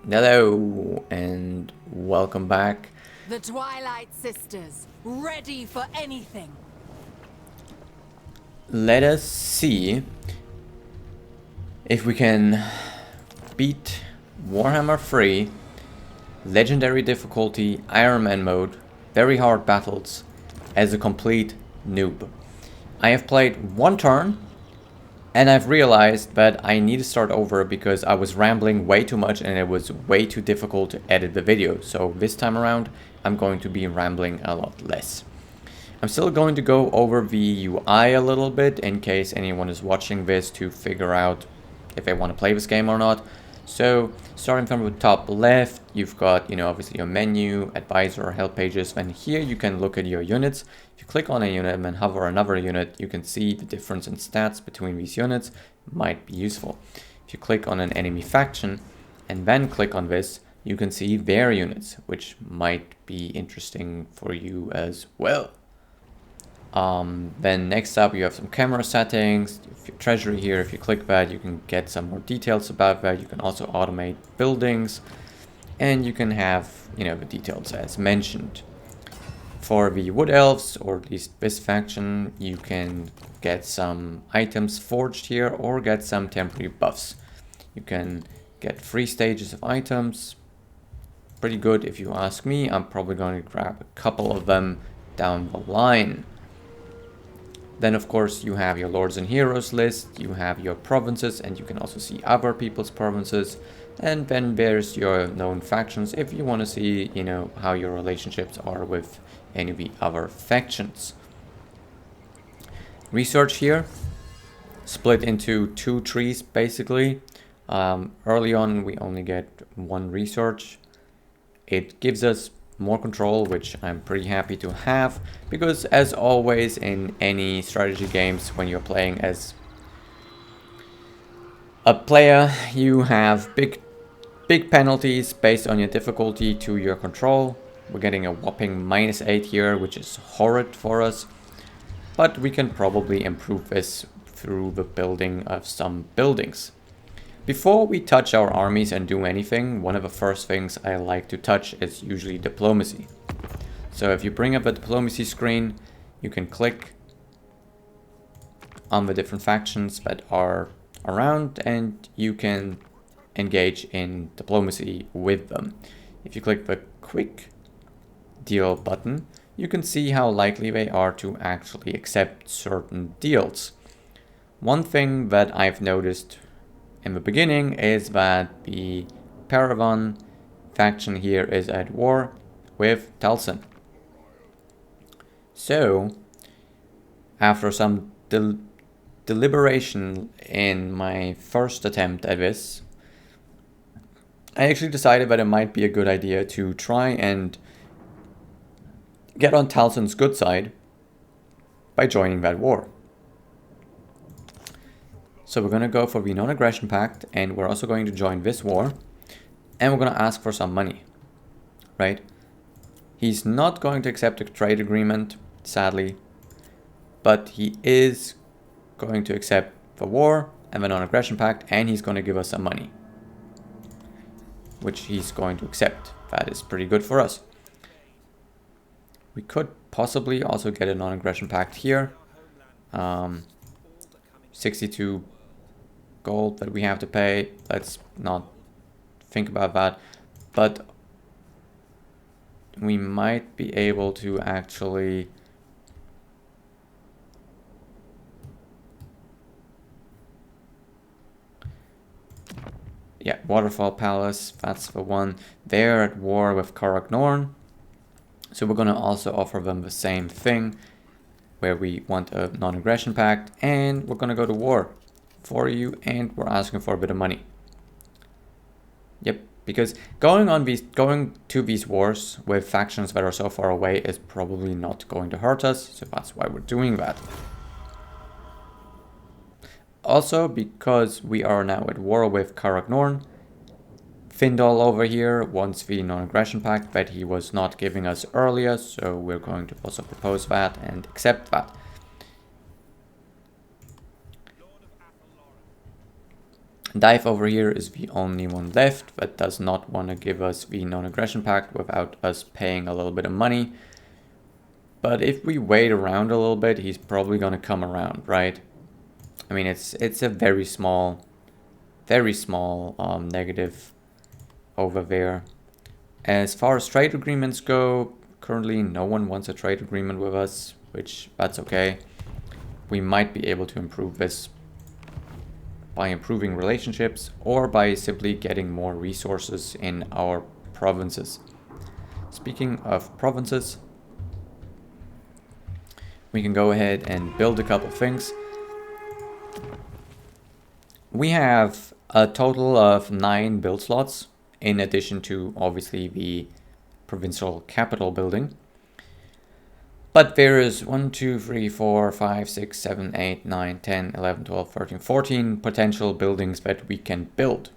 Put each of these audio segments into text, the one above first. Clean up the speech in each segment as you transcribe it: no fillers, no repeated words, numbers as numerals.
Hello and welcome back. The Twilight Sisters, ready for anything. Let us see if we can beat Warhammer 3, Legendary difficulty, Iron Man mode, very hard battles as a complete noob. I have played one turn and I've realized that I need to start over because I was rambling way too much and it was way too difficult to edit the video. So this time around, I'm going to be rambling a lot less. I'm still going to go over the UI a little bit in case anyone is watching this to figure out if they want to play this game or not. So starting from the top left, you've got, obviously your menu, advisor, help pages. Then here you can look at your units. If you click on a unit and then hover another unit, you can see the difference in stats between these units. Might be useful. If you click on an enemy faction and then click on this, you can see their units, which might be interesting for you as well. Then next up you have some camera settings, your treasury here. If you click that, you can get some more details about that. You can also automate buildings and you can have, the details as mentioned. For the wood elves, or at least this faction, you can get some items forged here or get some temporary buffs. You can get 3 stages of items. Pretty good if you ask me. I'm probably going to grab a couple of them down the line. Then of course you have your lords and heroes list, you have your provinces, and you can also see other people's provinces. And then there's your known factions if you want to see, how your relationships are with any of the other factions. Research here, split into 2 trees basically. Early on we only get 1 research. It gives us more control, which I'm pretty happy to have, because as always in any strategy games, when you're playing as a player, you have big penalties based on your difficulty to your control. We're getting a whopping -8 here, which is horrid for us, but we can probably improve this through the building of some buildings. Before we touch our armies and do anything, one of the first things I like to touch is usually diplomacy. So if you bring up a diplomacy screen, you can click on the different factions that are around and you can engage in diplomacy with them. If you click the quick deal button, you can see how likely they are to actually accept certain deals. One thing that I've noticed in the beginning is that the Paragon faction here is at war with Talcin. So, after some deliberation in my first attempt at this, I actually decided that it might be a good idea to try and get on Talcin's good side by joining that war. So we're going to go for the non-aggression pact, and we're also going to join this war, and we're going to ask for some money, right? He's not going to accept a trade agreement, sadly, but he is going to accept the war and the non-aggression pact, and he's going to give us some money, which he's going to accept. That is pretty good for us. We could possibly also get a non-aggression pact here. 62 gold that we have to pay. Let's not think about that, but we might be able to actually Waterfall Palace, that's the one. They're at war with Karak Norn, so we're going to also offer them the same thing, where we want a non-aggression pact, and we're going to go to war for you, and we're asking for a bit of money. Yep, because going to these wars with factions that are so far away is probably not going to hurt us, so that's why we're doing that. Also, because we are now at war with Karak Norn, Findal over here wants the non-aggression pact that he was not giving us earlier, so we're going to also propose that and accept that. Dive over here is the only one left that does not want to give us the non-aggression pact without us paying a little bit of money. But if we wait around a little bit, he's probably going to come around, right? I mean, it's a very small negative over there. As far as trade agreements go, currently no one wants a trade agreement with us, which that's okay. We might be able to improve this by improving relationships or by simply getting more resources in our provinces. Speaking of provinces, we can go ahead and build a couple things. We have a total of 9 build slots, in addition to obviously the provincial capital building. But there is 1, 2, 3, 4, 5, 6, 7, 8, 9, 10, 11, 12, 13, 14 potential buildings that we can build.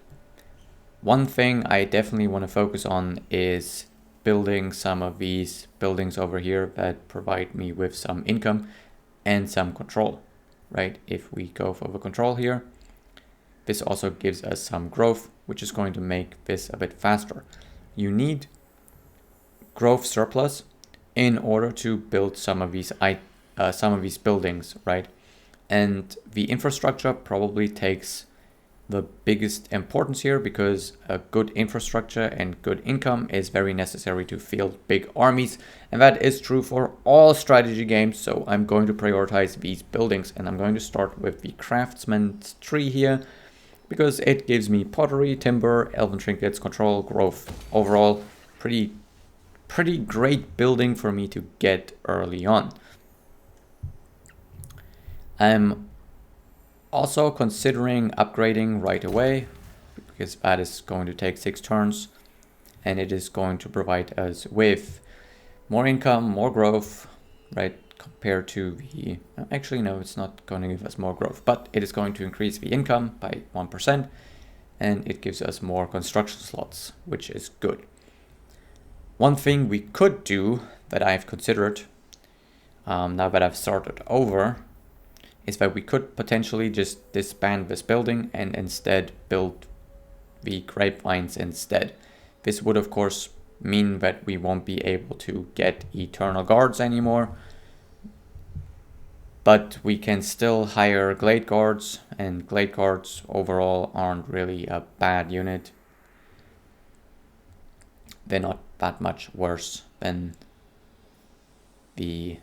One thing I definitely want to focus on is building some of these buildings over here that provide me with some income and some control, right? If we go for the control here, this also gives us some growth, which is going to make this a bit faster. You need growth surplus in order to build some of these buildings, right? And the infrastructure probably takes the biggest importance here, because a good infrastructure and good income is very necessary to field big armies, and that is true for all strategy games. So I'm going to prioritize these buildings, and I'm going to start with the craftsman's tree here, because it gives me pottery, timber, elven trinkets, control, growth. Overall, pretty great building for me to get early on. I'm also considering upgrading right away, because that is going to take 6 turns, and it is going to provide us with more income, more growth, right? Compared to the, actually no, it's not going to give us more growth, but it is going to increase the income by 1%, and it gives us more construction slots, which is good. One thing we could do that I've considered, now that I've started over, is that we could potentially just disband this building and instead build the grapevines instead. This would of course mean that we won't be able to get eternal guards anymore, but we can still hire glade guards, and glade guards overall aren't really a bad unit. They're not that much worse than the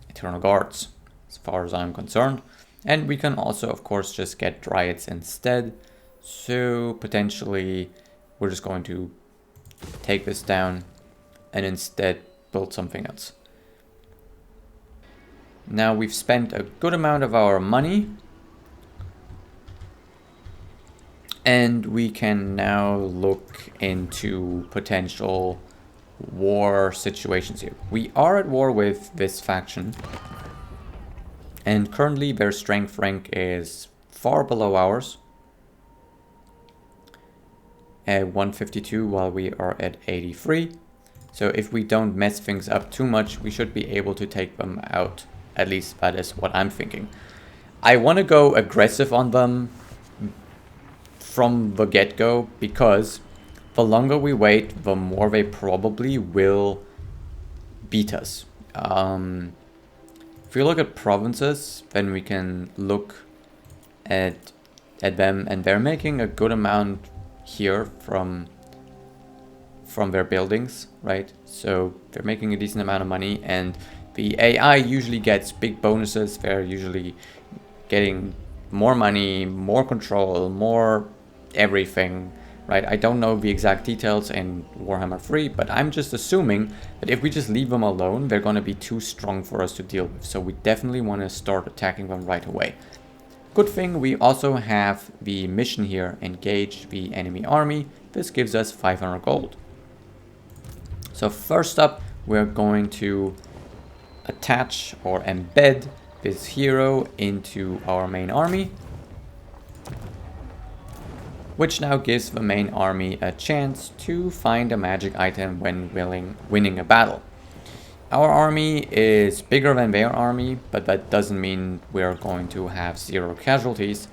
eternal guards as far as I'm concerned. And we can also of course just get dryads instead. So potentially we're just going to take this down and instead build something else. Now we've spent a good amount of our money, and we can now look into potential war situations here. We are at war with this faction, and currently their strength rank is far below ours at 152, while we are at 83. So if we don't mess things up too much, we should be able to take them out. At least that is what I'm thinking. I want to go aggressive on them from the get-go, because the longer we wait, the more they probably will beat us. If we look at provinces, then we can look at them, and they're making a good amount here from their buildings, right? So they're making a decent amount of money, and the AI usually gets big bonuses. They're usually getting more money, more control, more everything, right? I don't know the exact details in Warhammer 3, but I'm just assuming that if we just leave them alone, they're going to be too strong for us to deal with. So we definitely want to start attacking them right away. Good thing we also have the mission here, engage the enemy army. This gives us 500 gold. So first up, we're going to attach or embed this hero into our main army, which now gives the main army a chance to find a magic item when winning a battle. Our army is bigger than their army, but that doesn't mean we're going to have 0 casualties.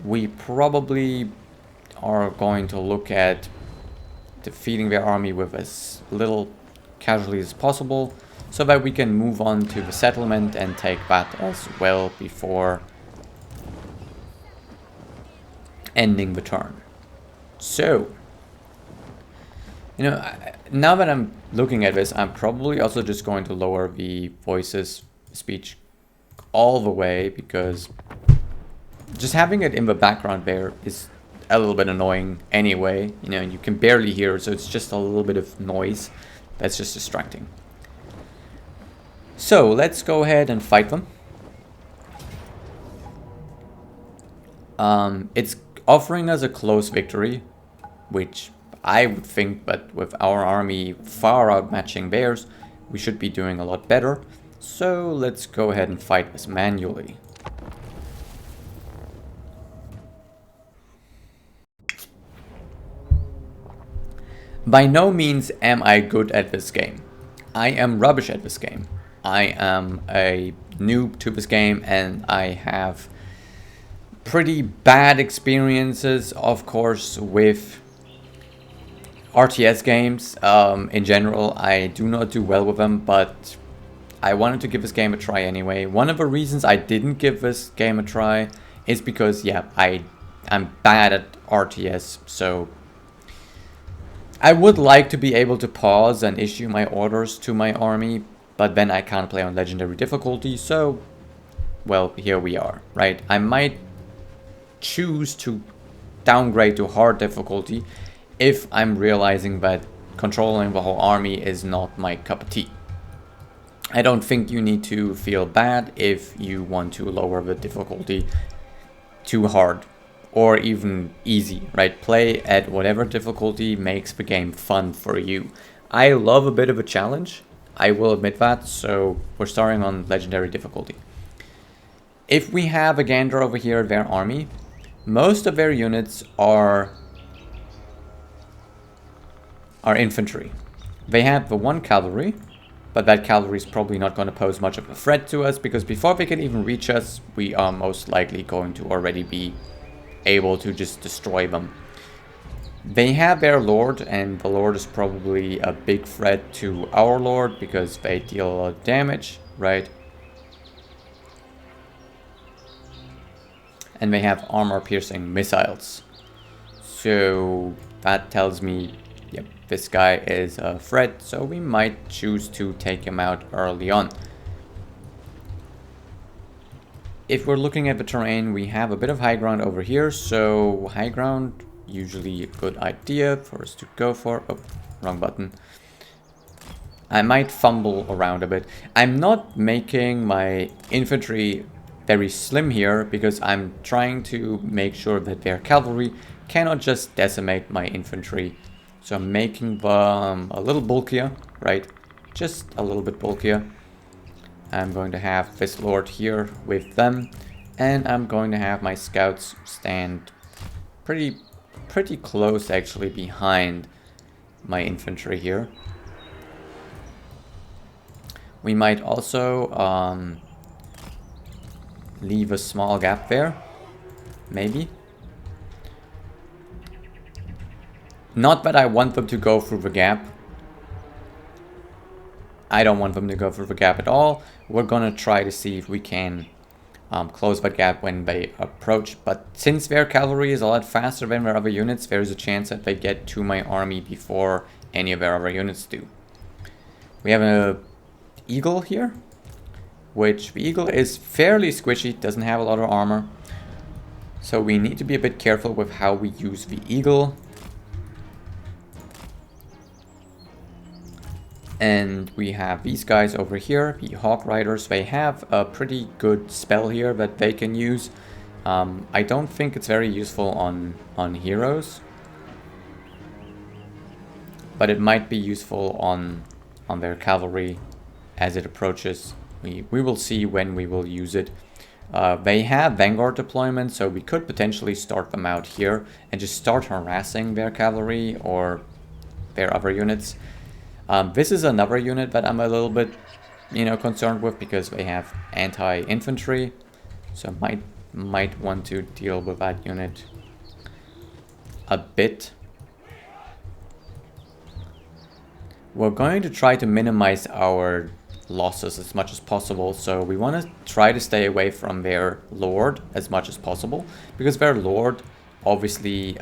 we probably are going to look at defeating their army with as little casualties as possible, so that we can move on to the settlement and take that as well before ending the turn. So, you know, now that I'm looking at this, I'm probably also just going to lower the voices speech all the way, because just having it in the background there is a little bit annoying anyway. You know, you can barely hear it, so it's just a little bit of noise that's just distracting. So let's go ahead and fight them. It's offering us a close victory, which I would think, but with our army far outmatching theirs, we should be doing a lot better. So let's go ahead and fight this manually. By no means am I good at this game. I am rubbish at this game. I am a noob to this game, and I have pretty bad experiences, of course, with RTS games. In general, I do not do well with them, but I wanted to give this game a try anyway. One of the reasons I didn't give this game a try is because, yeah, I'm bad at RTS, so I would like to be able to pause and issue my orders to my army, but then I can't play on legendary difficulty, so, well, here we are, right? I might choose to downgrade to hard difficulty if I'm realizing that controlling the whole army is not my cup of tea. I don't think you need to feel bad if you want to lower the difficulty to hard or even easy, right? Play at whatever difficulty makes the game fun for you. I love a bit of a challenge, I will admit that, so we're starting on legendary difficulty. If we have a gander over here, their army, most of their units are infantry. They have the one cavalry, but that cavalry is probably not going to pose much of a threat to us, because before they can even reach us, we are most likely going to already be able to just destroy them. They have their lord, and the lord is probably a big threat to our lord because they deal a lot of damage, right? And they have armor-piercing missiles. So that tells me, yep, this guy is a threat, so we might choose to take him out early on. If we're looking at the terrain, we have a bit of high ground over here, so high ground, usually a good idea for us to go for. Oh, wrong button. I might fumble around a bit. I'm not making my infantry very slim here because I'm trying to make sure that their cavalry cannot just decimate my infantry. So I'm making them a little bulkier, right? Just a little bit bulkier. I'm going to have this lord here with them, and I'm going to have my scouts stand pretty close actually behind my infantry here. We might also leave a small gap there, maybe. Not that I want them to go through the gap. I don't want them to go through the gap at all. We're gonna try to see if we can close that gap when they approach. But since their cavalry is a lot faster than their other units, there's a chance that they get to my army before any of their other units do. We have a eagle here, which the eagle is fairly squishy, doesn't have a lot of armor. So we need to be a bit careful with how we use the eagle. And we have these guys over here, the Hawk Riders. They have a pretty good spell here that they can use. I don't think it's very useful on heroes, but it might be useful on their cavalry as it approaches. We will see when we will use it. They have Vanguard deployment, so we could potentially start them out here and just start harassing their cavalry or their other units. This is another unit that I'm a little bit, concerned with because they have anti-infantry. So might want to deal with that unit a bit. We're going to try to minimize our losses as much as possible, so we want to try to stay away from their lord as much as possible, because their lord obviously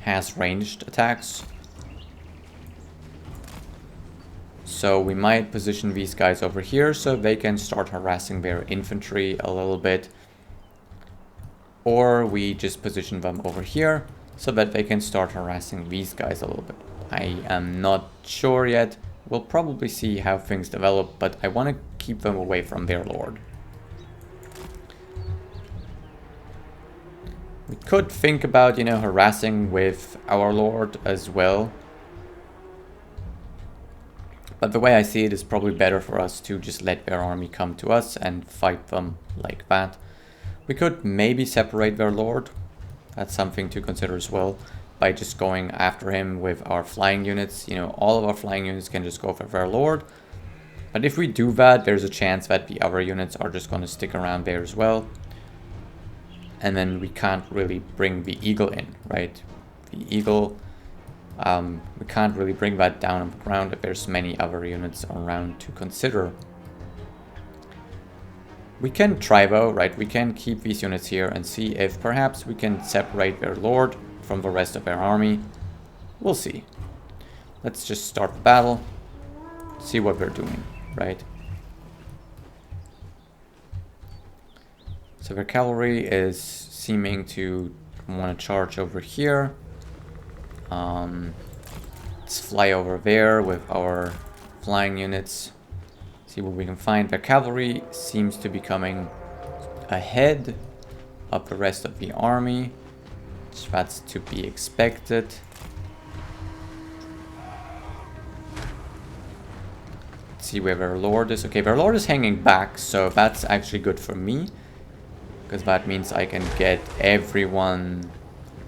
has ranged attacks. So we might position these guys over here so they can start harassing their infantry a little bit, or we just position them over here so that they can start harassing these guys a little bit. I am not sure yet. We'll probably see how things develop, but I want to keep them away from their lord. We could think about, you know, harassing with our lord as well. But the way I see it is probably better for us to just let their army come to us and fight them like that. We could maybe separate their lord. That's something to consider as well. By just going after him with our flying units. You know, all of our flying units can just go for their lord. But if we do that, there's a chance that the other units are just going to stick around there as well. And then we can't really bring the eagle in, right? The eagle, we can't really bring that down on the ground if there's many other units around to consider. We can try though, right? We can keep these units here and see if perhaps we can separate their lord from the rest of their army. We'll see. Let's just start the battle, see what they're doing, right? So their cavalry is seeming to want to charge over here. Let's fly over there with our flying units, see what we can find. Their cavalry seems to be coming ahead of the rest of the army. So that's to be expected. Let's see where their lord is. Okay, their lord is hanging back, so that's actually good for me, because that means I can get everyone,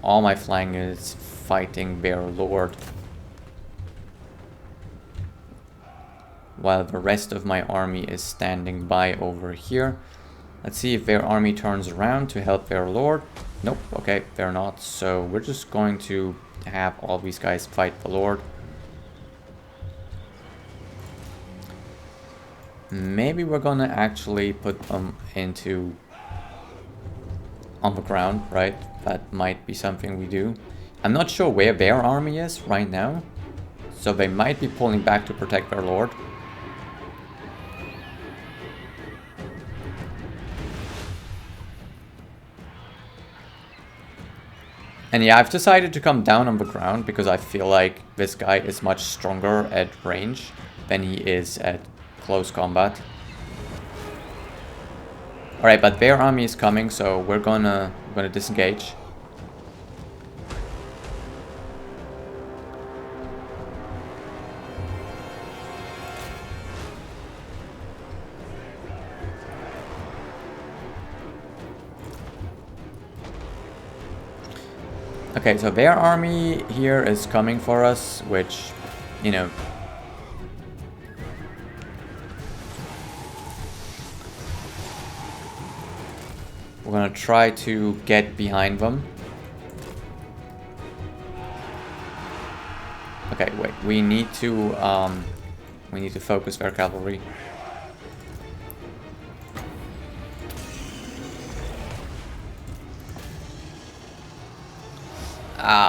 all my flying units, fighting their lord, while the rest of my army is standing by over here. Let's see if their army turns around to help their lord. Nope, okay, they're not. So we're just going to have all these guys fight the lord. Maybe we're gonna actually put them into on the ground, right? That might be something we do. I'm not sure where their army is right now, so they might be pulling back to protect their lord. And yeah, I've decided to come down on the ground because I feel like this guy is much stronger at range than he is at close combat. Alright, but their army is coming, so we're gonna disengage. Okay, so their army here is coming for us, which, you know, we're gonna try to get behind them. Okay, wait, we need to focus their cavalry.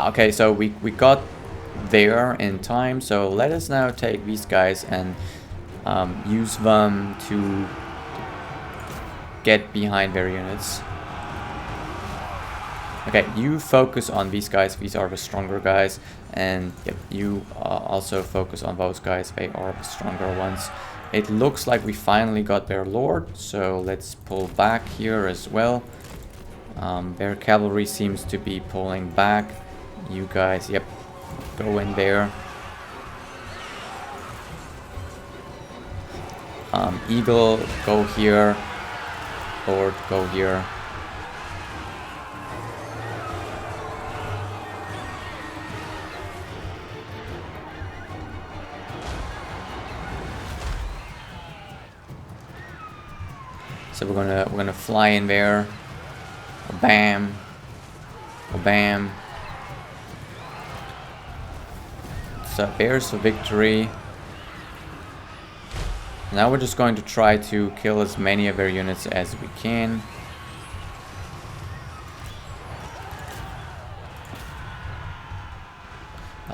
Okay, so we got there in time, so let us now take these guys and use them to get behind their units. Okay, you focus on these guys, these are the stronger guys, and yep, you also focus on those guys, they are the stronger ones. It looks like we finally got their lord, so let's pull back here as well. Their cavalry seems to be pulling back. You guys, yep, go in there. Eagle, go here. Lord, go here. So we're gonna fly in there. Bam. Bam. So there's a victory. Now we're just going to try to kill as many of their units as we can.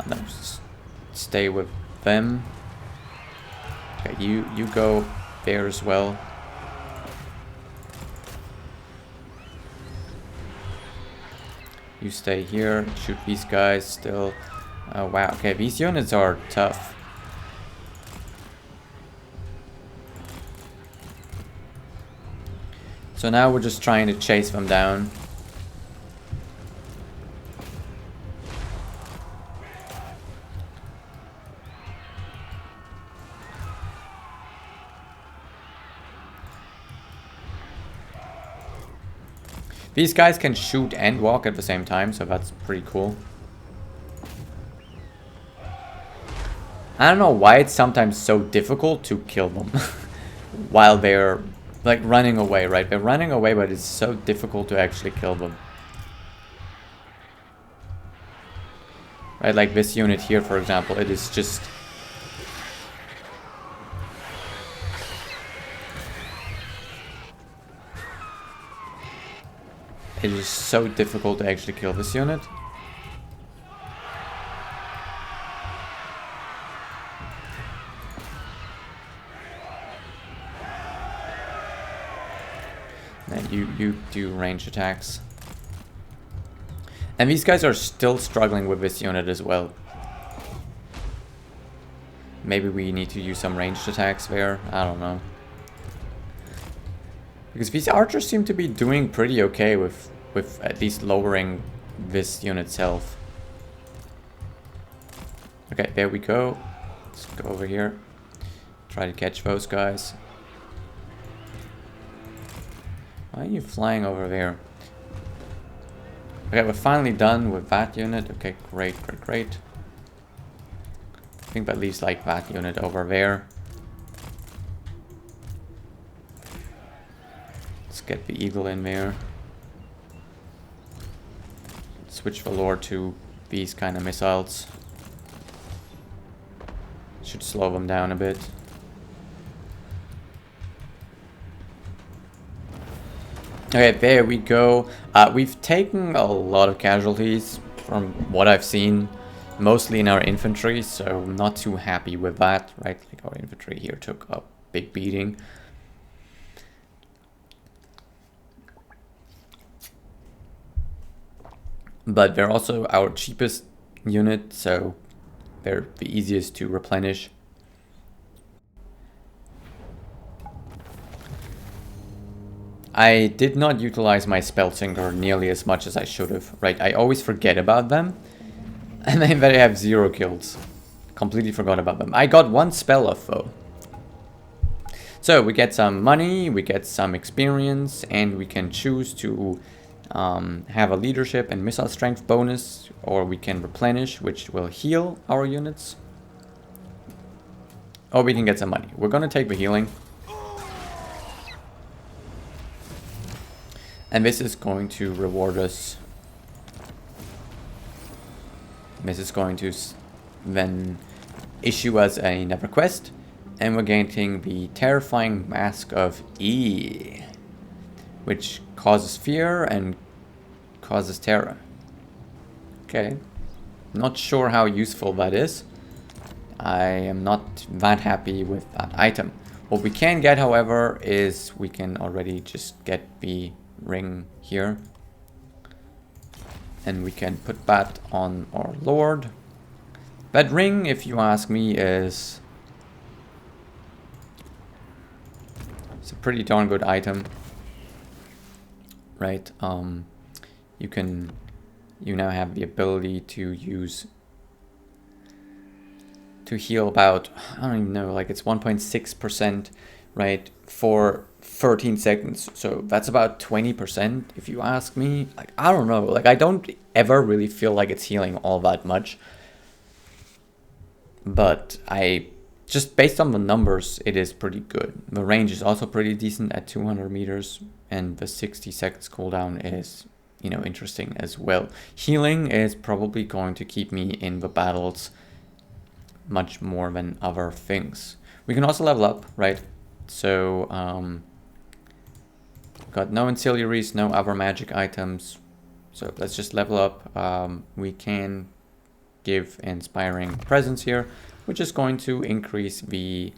No, just stay with them. Okay, you go there as well. You stay here, shoot these guys still. Oh wow, okay, these units are tough. So now we're just trying to chase them down. These guys can shoot and walk at the same time, so that's pretty cool. I don't know why it's sometimes so difficult to kill them while they're like running away, right? They're running away, but it's so difficult to actually kill them. Right, like this unit here, for example, it is just... It is so difficult to actually kill this unit. And you do range attacks. And these guys are still struggling with this unit as well. Maybe we need to use some ranged attacks there. I don't know. Because these archers seem to be doing pretty okay with at least lowering this unit's health. Okay, there we go. Let's go over here. Try to catch those guys. Why are you flying over there? Okay, we're finally done with that unit. Okay, great. I think that leaves like that unit over there. Let's get the eagle in there. Switch the lord to these kind of missiles. Should slow them down a bit. Okay, there we go. We've taken a lot of casualties from what I've seen, mostly in our infantry, so I'm not too happy with that, right? Like our infantry here took a big beating. But they're also our cheapest unit, so they're the easiest to replenish. I did not utilize my spell sinker nearly as much as I should have, right? I always forget about them, and then they have 0 kills. Completely forgot about them. I got 1 spell off though. So we get some money, we get some experience, and we can choose to have a leadership and missile strength bonus, or we can replenish, which will heal our units. Or we can get some money. We're gonna take the healing. And this is going to reward us. This is going to then issue us another quest. And we're getting the terrifying mask of E, which causes fear and causes terror. Okay. Not sure how useful that is. I am not that happy with that item. What we can get, however, is we can already just get the ring here. And we can put that on our lord. That ring, if you ask me, is... It's a pretty darn good item. Right, you now have the ability to heal about, I don't even know, like it's 1.6%, right, for 13 seconds. So that's about 20%, if you ask me. Like, I don't know, like I don't ever really feel like it's healing all that much. But just based on the numbers, it is pretty good. The range is also pretty decent at 200 meters, and the 60 seconds cooldown is you know, interesting as well. Healing is probably going to keep me in the battles much more than other things. We can also level up, right? So, got no ancillaries, no other magic items. So let's just level up. We can give Inspiring Presence here, which is going to increase the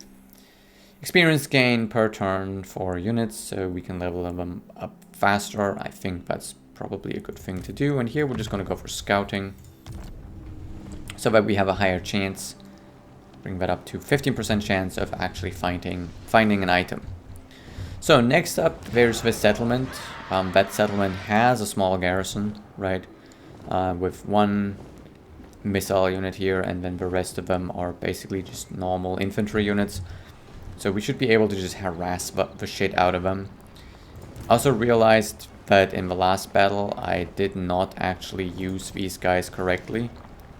experience gain per turn for units, so we can level them up faster. I think that's probably a good thing to do. And here we're just going to go for Scouting, so that we have a higher chance. Bring that up to 15% chance of actually finding an item. So next up, there's the settlement. That settlement has a small garrison, right? With one missile unit here, and then the rest of them are basically just normal infantry units. So we should be able to just harass the shit out of them. Also realized that in the last battle, I did not actually use these guys correctly,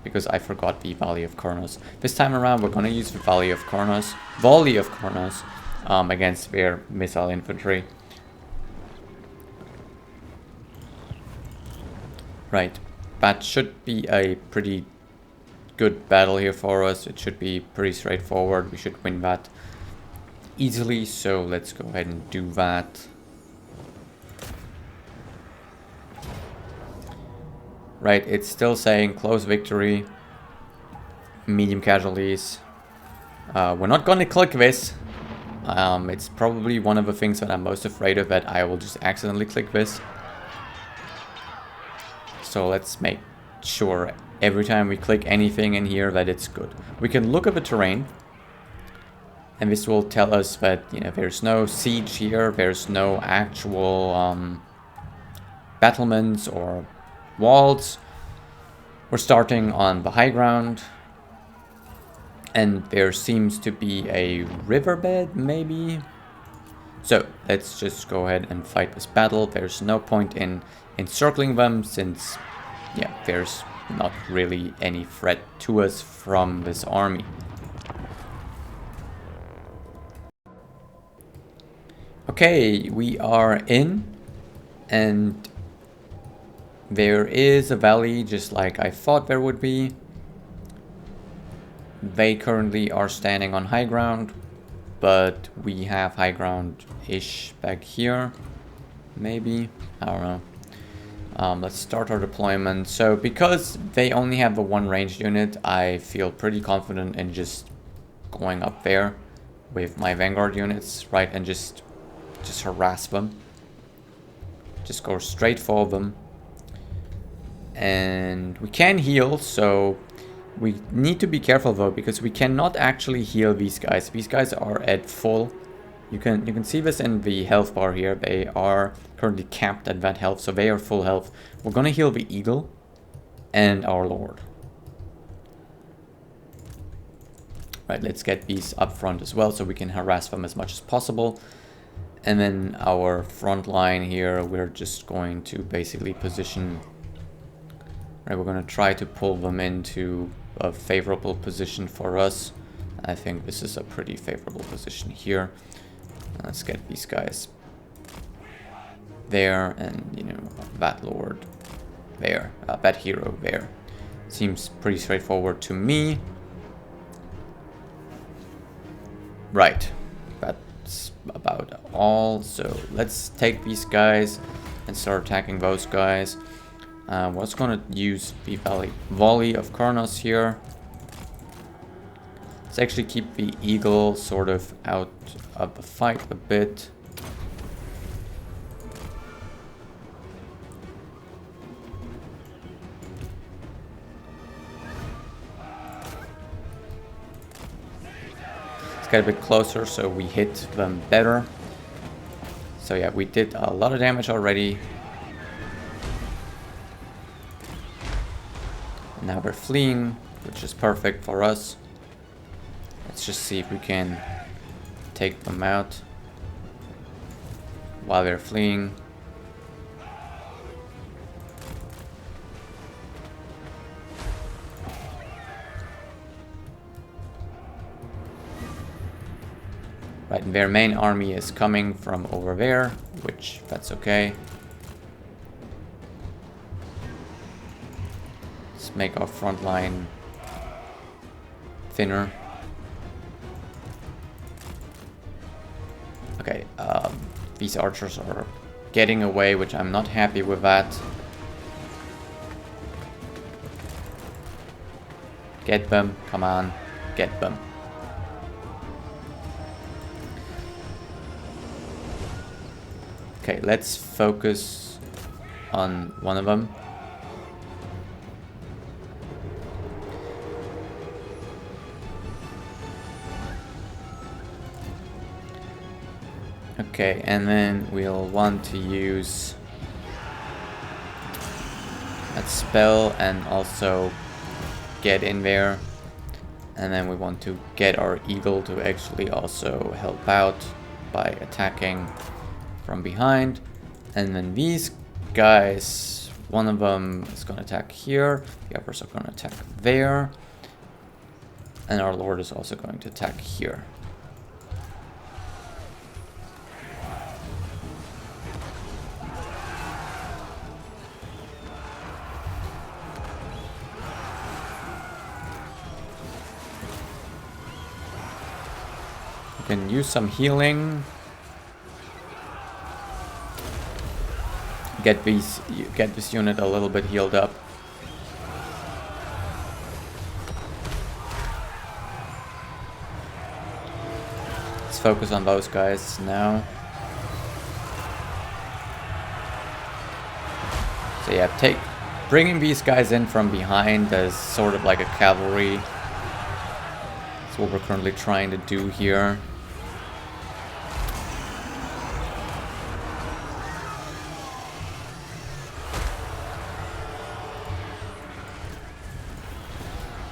because I forgot the Volley of Kurnos. This time around, we're going to use the Volley of Kurnos against their missile infantry. Right, that should be a pretty good battle here for us. It should be pretty straightforward. We should win that easily, so let's go ahead and do that. Right, it's still saying close victory, medium casualties. We're not going to click this. It's probably one of the things that I'm most afraid of, that I will just accidentally click this. So let's make sure every time we click anything in here that it's good. We can look at the terrain, and this will tell us that, you know, there's no siege here, there's no actual battlements or walls. We're starting on the high ground, and there seems to be a riverbed, maybe. So let's just go ahead and fight this battle. There's no point in encircling them, since, yeah, there's not really any threat to us from this army. Okay, we are in, and there is a valley just like I thought there would be. They currently are standing on high ground, but we have high ground-ish back here. Maybe, I don't know. Let's start our deployment. So because they only have the one ranged unit, I feel pretty confident in just going up there with my vanguard units, right, and just harass them. Just go straight for them. And we can heal, so we need to be careful though, because we cannot actually heal these guys. These guys are at full. You can see this in the health bar here. They are currently capped at that health, so they are full health. We're gonna heal the eagle and our lord. Right, let's get these up front as well, so we can harass them as much as possible. And then our front line here, we're just going to basically position. Right, we're going to try to pull them into a favorable position for us. I think this is a pretty favorable position here. Let's get these guys there, and, you know, that lord there, that hero there. Seems pretty straightforward to me. Right, that's about all. So let's take these guys and start attacking those guys. We're just gonna use the Volley of Kurnos here. Let's actually keep the eagle sort of out of the fight a bit. Let's get a bit closer so we hit them better. So yeah, we did a lot of damage already. Now we're fleeing, which is perfect for us. Let's just see if we can take them out while they're fleeing. Right, and their main army is coming from over there, which that's okay. Let's make our front line thinner. Okay, these archers are getting away, which I'm not happy with that. Get them, come on, get them. Okay, let's focus on one of them. Okay, and then we'll want to use that spell and also get in there. And then we want to get our eagle to actually also help out by attacking from behind. And then these guys, one of them is going to attack here, the others are going to attack there, and our lord is also going to attack here. You can use some healing. Get this unit a little bit healed up. Let's focus on those guys now. So yeah, bringing these guys in from behind as sort of like a cavalry. That's what we're currently trying to do here.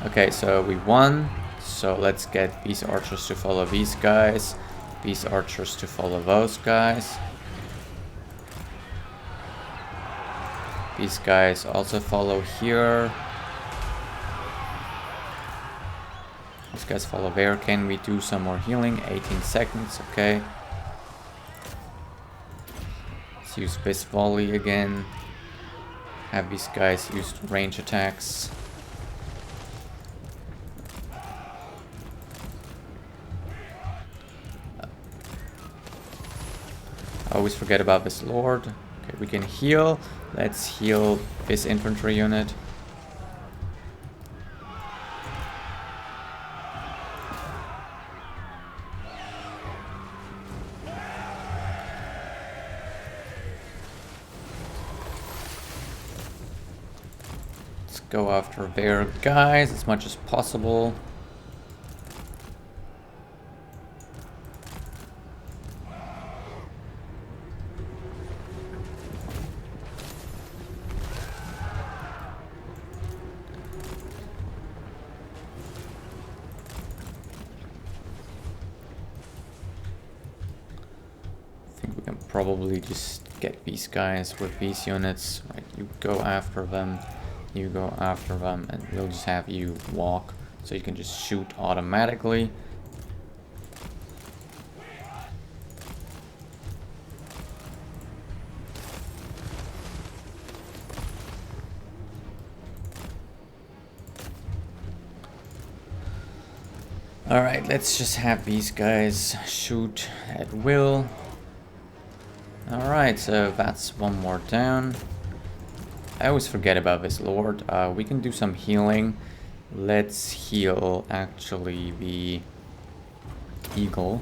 Okay, so we won. So let's get these archers to follow these guys. These archers to follow those guys. These guys also follow here. These guys follow there. Can we do some more healing? 18 seconds, okay. Let's use this volley again. Have these guys use range attacks. I always forget about this lord. Okay, we can heal. Let's heal this infantry unit. Let's go after their guys as much as possible. Probably just get these guys with these units. Right, you go after them, you go after them, and we'll just have you walk so you can just shoot automatically. Alright, let's just have these guys shoot at will. Alright, so that's one more down. I always forget about this lord. We can do some healing. Let's heal actually the eagle.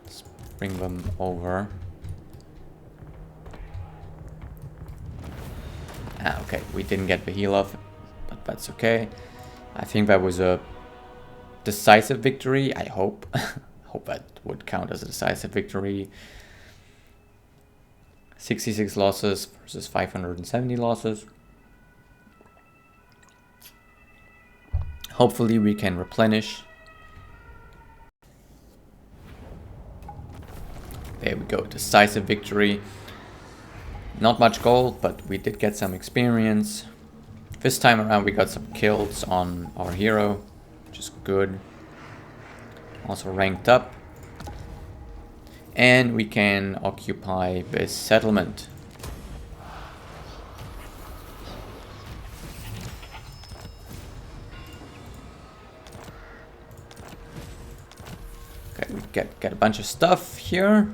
Let's bring them over. Ah, okay, we didn't get the heal off, but that's okay. I think that was a decisive victory, I hope. Hope that would count as a decisive victory. 66 losses versus 570 losses. Hopefully we can replenish. There we go, decisive victory. Not much gold, but we did get some experience. This time around we got some kills on our hero, which is good. Also ranked up. And we can occupy this settlement. get a bunch of stuff here.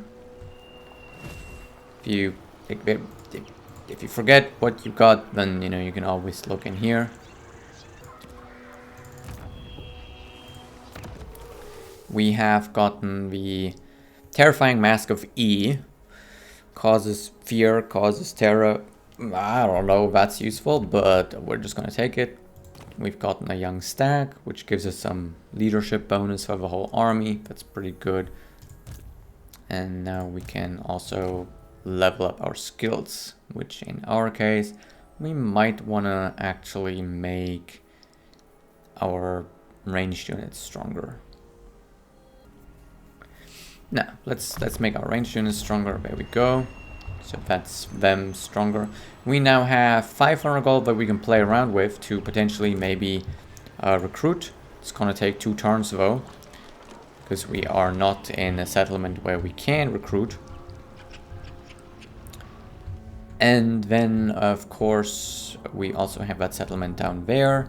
If you forget what you got, then you know you can always look in here. We have gotten the terrifying mask of E. Causes fear, causes terror. I don't know if that's useful, but we're just gonna take it. We've gotten a young stag, which gives us some leadership bonus for the whole army. That's pretty good. And now we can also level up our skills, which in our case, we might want to actually make our ranged units stronger. Now, let's make our ranged units stronger. There we go. So that's them stronger. We now have 500 gold that we can play around with to potentially maybe recruit. It's gonna take 2 turns though, because we are not in a settlement where we can recruit. And then of course we also have that settlement down there,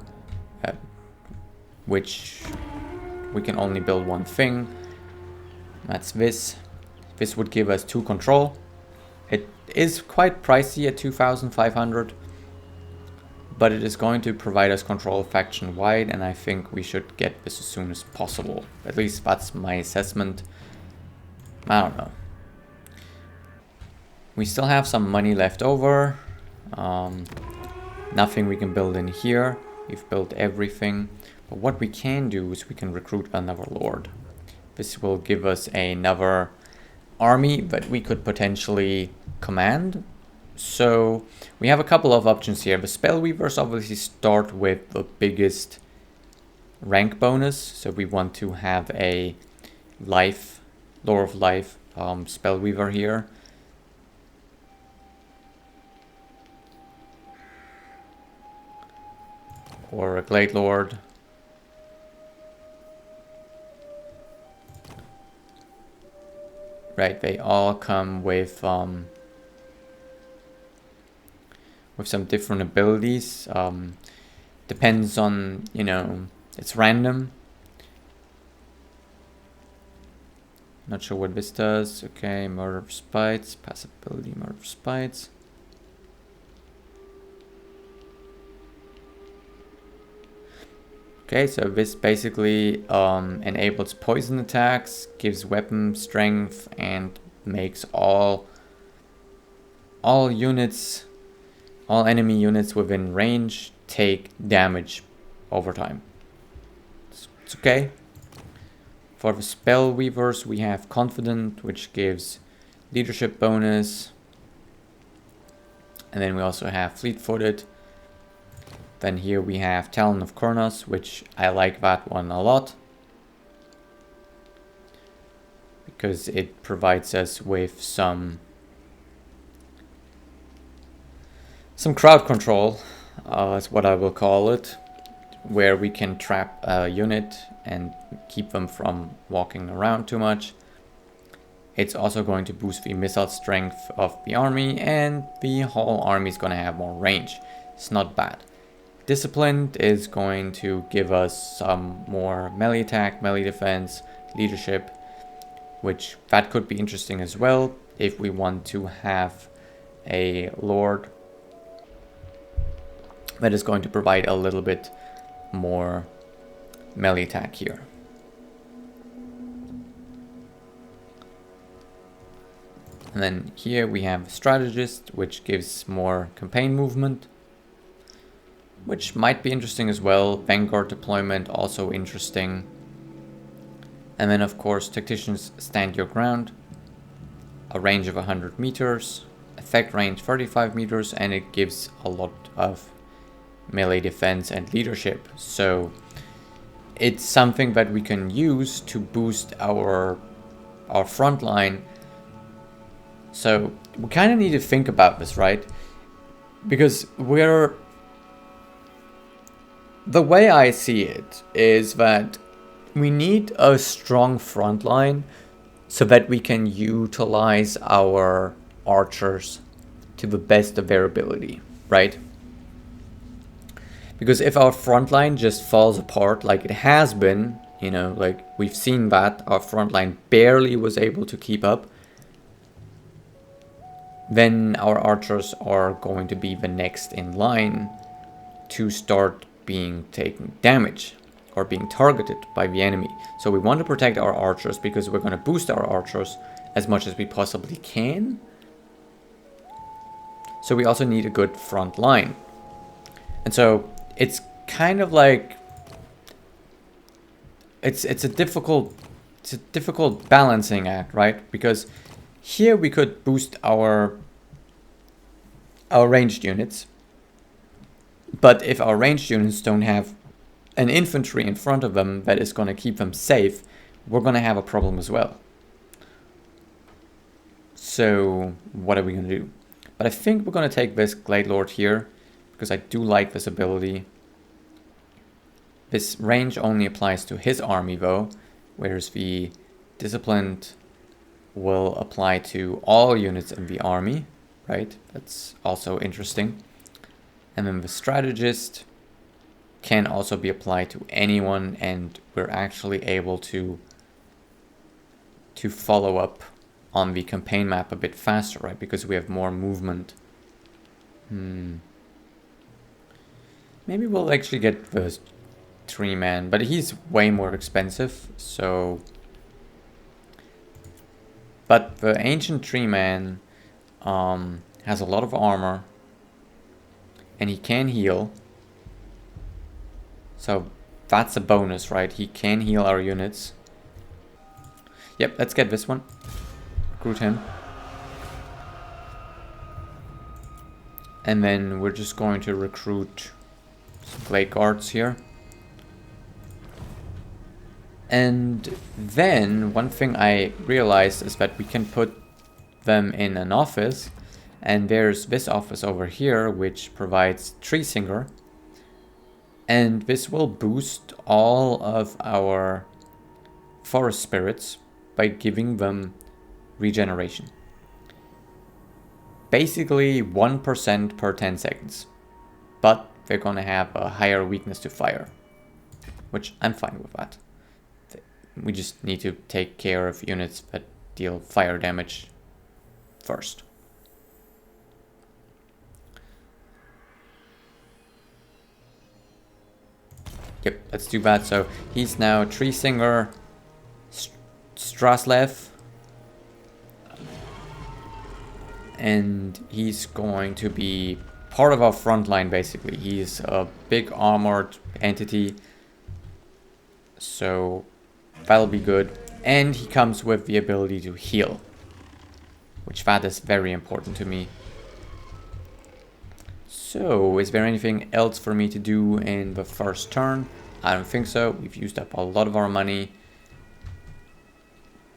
which we can only build one thing. That's this. This would give us 2 control. It is quite pricey at 2,500, but it is going to provide us control faction wide, and I think we should get this as soon as possible. At least that's my assessment. I don't know. We still have some money left over. Nothing we can build in here. We've built everything. But what we can do is we can recruit another lord. This will give us another army that we could potentially command. So we have a couple of options here. The Spellweavers obviously start with the biggest rank bonus. So we want to have a life, Lore of Life Spellweaver here. Or a Glade Lord. Right, they all come with some different abilities. Depends on, you know, it's random. Not sure what this does. Okay, Murder of Spites, passive ability, Murder of Spites. Okay, so this basically enables poison attacks, gives weapon strength, and makes all units, all enemy units within range take damage over time. It's okay. For the Spellweavers, we have Confident, which gives leadership bonus. And then we also have Fleet-footed. Then here we have Talon of Kurnos, which I like that one a lot, because it provides us with some crowd control, that's what I will call it, where we can trap a unit and keep them from walking around too much. It's also going to boost the missile strength of the army, and the whole army is going to have more range. It's not bad. Disciplined is going to give us some more melee attack, melee defense, leadership, which that could be interesting as well if we want to have a lord that is going to provide a little bit more melee attack here. And then here we have Strategist, which gives more campaign movement, which might be interesting as well. Vanguard deployment, also interesting. And then of course Tacticians Stand Your Ground, a range of 100 meters, effect range 35 meters, and it gives a lot of melee defense and leadership. So it's something that we can use to boost our front line. So we kind of need to think about this, right? Because the way I see it is that we need a strong front line so that we can utilize our archers to the best of their ability, right? Because if our front line just falls apart like it has been, You know, like we've seen that our front line barely was able to keep up. Then our archers are going to be the next in line to start being taken damage or being targeted by the enemy. So we want to protect our archers because we're going to boost our archers as much as we possibly can. So we also need a good front line. And so it's kind of like it's a difficult balancing act, right? Because here we could boost our ranged units. But if our ranged units don't have an infantry in front of them that is going to keep them safe, we're going to have a problem as well. So what are we going to do? But I think we're going to take this Glade Lord here, because I do like this ability. This range only applies to his army though, whereas the Disciplined will apply to all units in the army, right? That's also interesting. And then the Strategist can also be applied to anyone, and we're actually able to follow up on the campaign map a bit faster, right? Because we have more movement. Maybe we'll actually get the 3-man, but he's way more expensive, so... But the Ancient 3-man has a lot of armor, and he can heal. So that's a bonus, right? He can heal our units. Yep, let's get this one. Recruit him. And then we're just going to recruit some Glade Guards here. And then one thing I realized is that we can put them in an office. And there's this office over here, which provides Tree Singer. And this will boost all of our forest spirits by giving them regeneration. Basically 1% per 10 seconds. But they're going to have a higher weakness to fire, which I'm fine with that. We just need to take care of units that deal fire damage first. Yep, let's do that. So he's now Tree Singer, Straslev, and he's going to be part of our front line basically. He's a big armored entity, so that'll be good. And he comes with the ability to heal, which that is very important to me. So, is there anything else for me to do in the first turn? I don't think so. We've used up a lot of our money.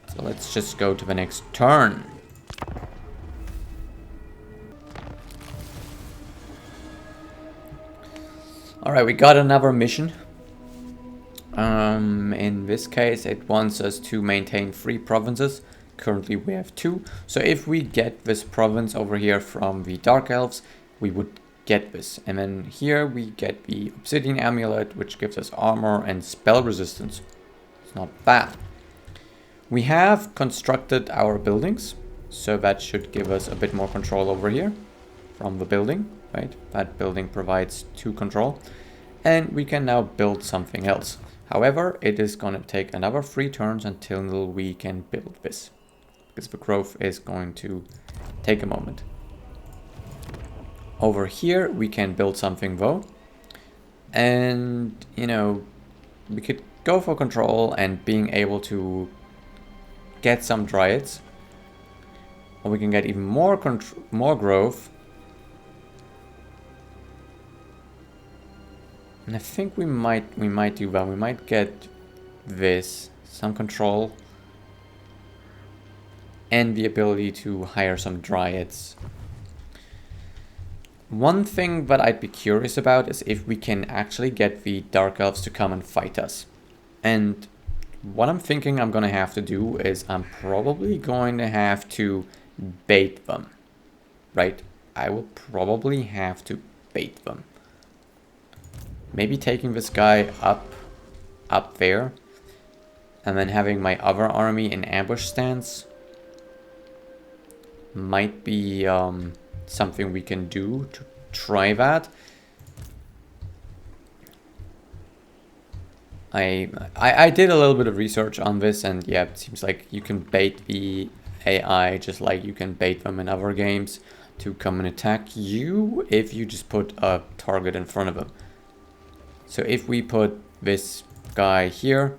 So let's just go to the next turn. Alright, we got another mission. In this case, it wants us to maintain 3 provinces. Currently we have 2. So if we get this province over here from the Dark Elves, we would get this. And then here we get the Obsidian Amulet, which gives us armor and spell resistance. It's not bad. We have constructed our buildings, so that should give us a bit more control over here from the building, right? That building provides 2 control. And we can now build something else. However, it is going to take another 3 turns until we can build this, because the growth is going to take a moment. Over here, we can build something though. And, you know, we could go for control and being able to get some dryads. Or we can get even more growth. And I think we might do well. We might get this, some control. And the ability to hire some dryads. One thing that I'd be curious about is if we can actually get the Dark Elves to come and fight us. And what I'm thinking I'm going to have to do is I'm probably going to have to bait them. Right? I will probably have to bait them. Maybe taking this guy up there. And then having my other army in ambush stance might be something we can do to try that. I did a little bit of research on this, and yeah, it seems like you can bait the AI just like you can bait them in other games to come and attack you if you just put a target in front of them. So if we put this guy here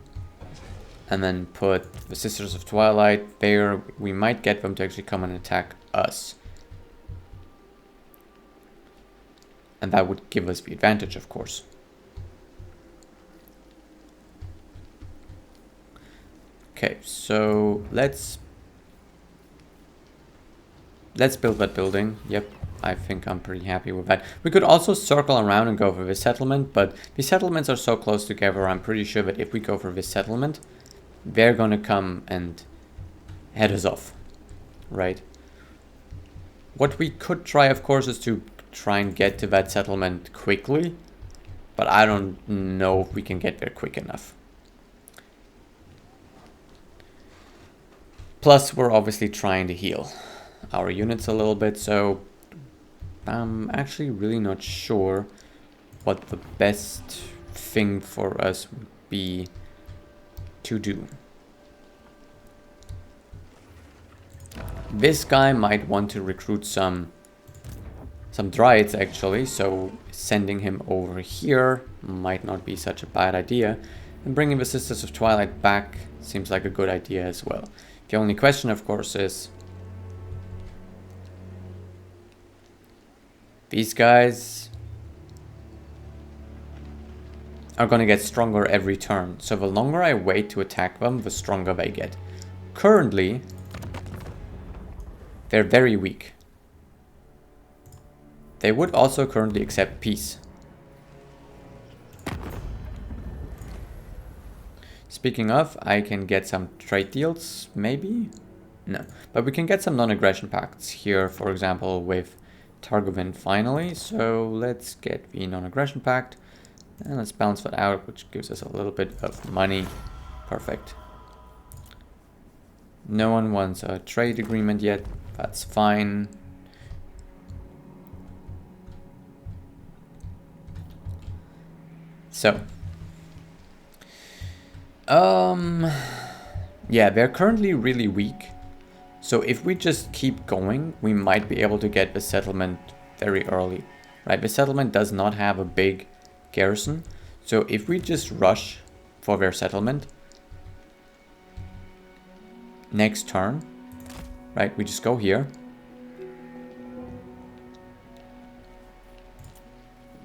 and then put the Sisters of Twilight there, we might get them to actually come and attack us. And that would give us the advantage, of course. Okay, so let's build that building. Yep, I think I'm pretty happy with that. We could also circle around and go for this settlement, but the settlements are so close together, I'm pretty sure that if we go for this settlement, they're gonna come and head us off, right? What we could try, of course, is to try and get to that settlement quickly, but I don't know if we can get there quick enough. Plus, we're obviously trying to heal our units a little bit, so I'm actually really not sure what the best thing for us would be to do. This guy might want to recruit some Dryads actually, so sending him over here might not be such a bad idea, and bringing the Sisters of Twilight back seems like a good idea as well. The only question, of course, is these guys are going to get stronger every turn. So the longer I wait to attack them, the stronger they get. Currently, they're very weak. They would also currently accept peace. Speaking of, I can get some trade deals, maybe? No. But we can get some non-aggression pacts here, for example, with Targovin finally. So let's get the non-aggression pact. And let's balance that out, which gives us a little bit of money. Perfect. No one wants a trade agreement yet. That's fine. So. Yeah, they're currently really weak. So if we just keep going, we might be able to get the settlement very early. Right, the settlement does not have a big garrison. So if we just rush for their settlement next turn, right, we just go here,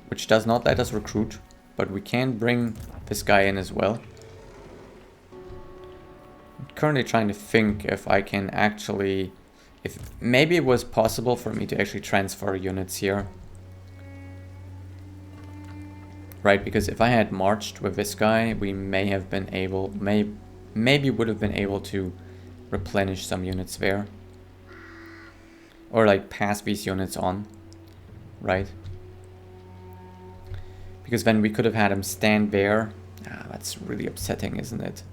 which does not let us recruit, but we can bring this guy in as well. I'm currently trying to think if I can actually, if maybe it was possible for me to actually transfer units here. Right, because if I had marched with this guy, we may have been able, maybe would have been able to replenish some units there. Or like pass these units on, right? Because then we could have had him stand there. Ah, that's really upsetting, isn't it?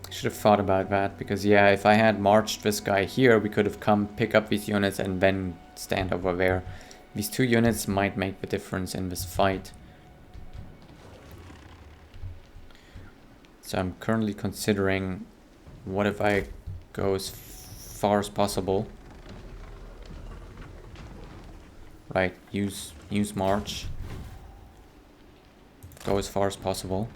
I should have thought about that, because yeah, if I had marched this guy here, we could have come pick up these units and then stand over there. These two units might make the difference in this fight. So I'm currently considering, what if I go as far as possible? Right, use march. Go as far as possible.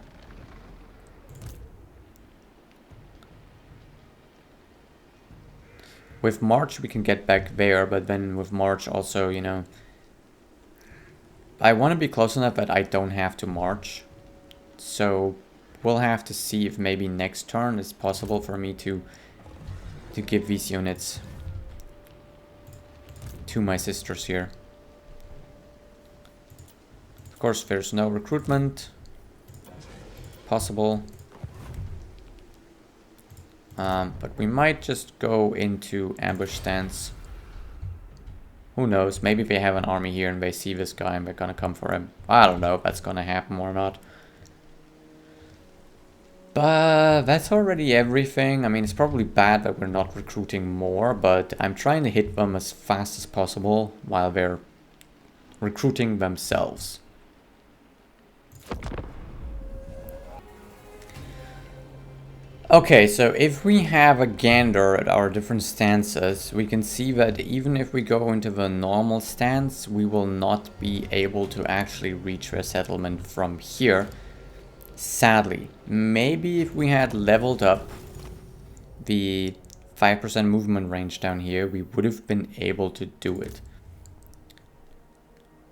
With march we can get back there, but then with march also, you know, I want to be close enough that I don't have to march. So we'll have to see if maybe next turn it's possible for me to give these units to my sisters here. Of course, there's no recruitment possible. But we might just go into ambush stance. Who knows? Maybe they have an army here and they see this guy and they're gonna come for him. I don't know if that's gonna happen or not. But that's already everything. I mean, it's probably bad that we're not recruiting more, but I'm trying to hit them as fast as possible while they're recruiting themselves. Okay, so if we have a gander at our different stances, we can see that even if we go into the normal stance, we will not be able to actually reach their settlement from here. Sadly, maybe if we had leveled up the 5% movement range down here, we would have been able to do it.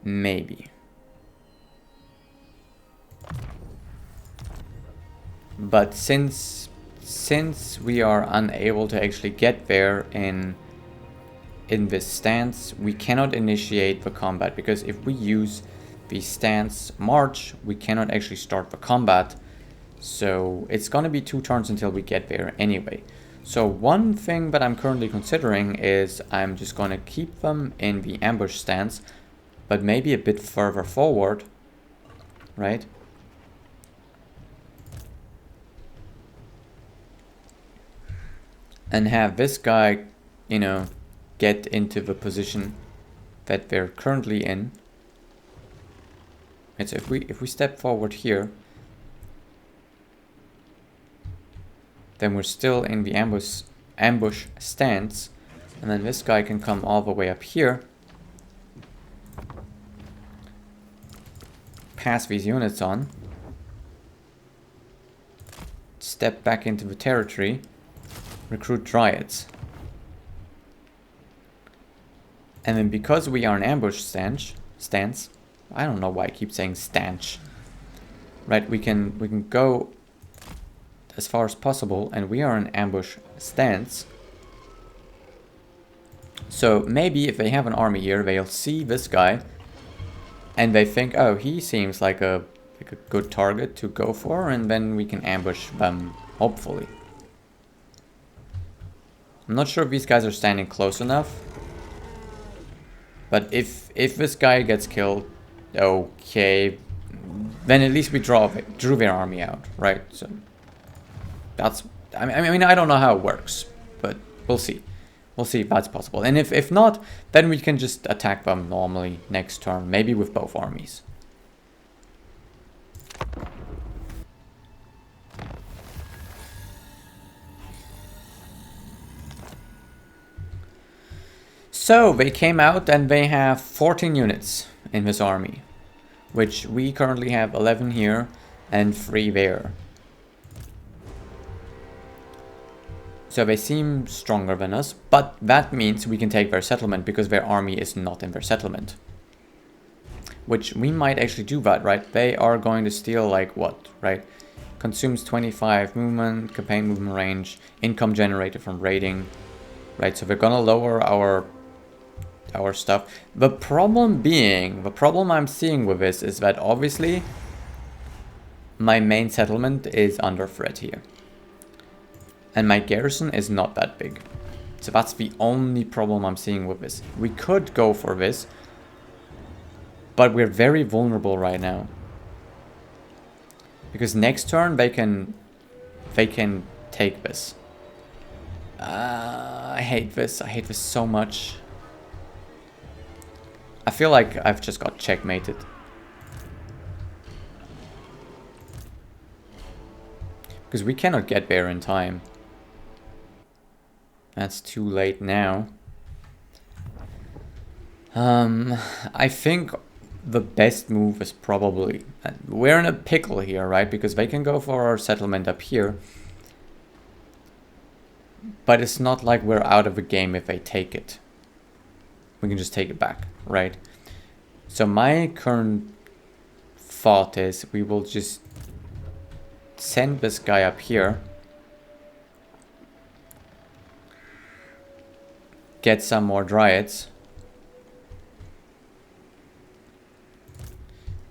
Maybe. But since we are unable to actually get there in this stance, we cannot initiate the combat, because if we use the stance march, we cannot actually start the combat. So it's gonna be 2 turns until we get there anyway. So one thing that I'm currently considering is I'm just gonna keep them in the ambush stance, but maybe a bit further forward, right? And have this guy, you know, get into the position that they're currently in. And so if we step forward here, then we're still in the ambush stance, and then this guy can come all the way up here, pass these units on, step back into the territory, recruit dryads. And then because we are in ambush stance, I don't know why I keep saying stanch. Right, we can go as far as possible, and we are in ambush stance. So maybe if they have an army here, they'll see this guy and they think, oh, he seems like a good target to go for, and then we can ambush them, hopefully. I'm not sure if these guys are standing close enough. But if this guy gets killed, okay, then at least we drew their army out, right? So that's, I mean, I don't know how it works, but we'll see. We'll see if that's possible. And if not, then we can just attack them normally next turn, maybe with both armies. So they came out and they have 14 units in this army, which we currently have 11 here and 3 there. So they seem stronger than us, but that means we can take their settlement because their army is not in their settlement. Which we might actually do that, right? They are going to steal like what, right? Consumes 25 movement, campaign movement range, income generated from raiding, right? So we're gonna lower our stuff. The problem I'm seeing with this is that obviously my main settlement is under threat here. And my garrison is not that big. So that's the only problem I'm seeing with this. We could go for this, but we're very vulnerable right now. Because next turn they can take this. I hate this. I hate this so much. I feel like I've just got checkmated. Because we cannot get there in time. That's too late now. I think the best move is probably... we're in a pickle here, right? Because they can go for our settlement up here. But it's not like we're out of the game if they take it. We can just take it back, right? So my current thought is we will just send this guy up here. Get some more dryads.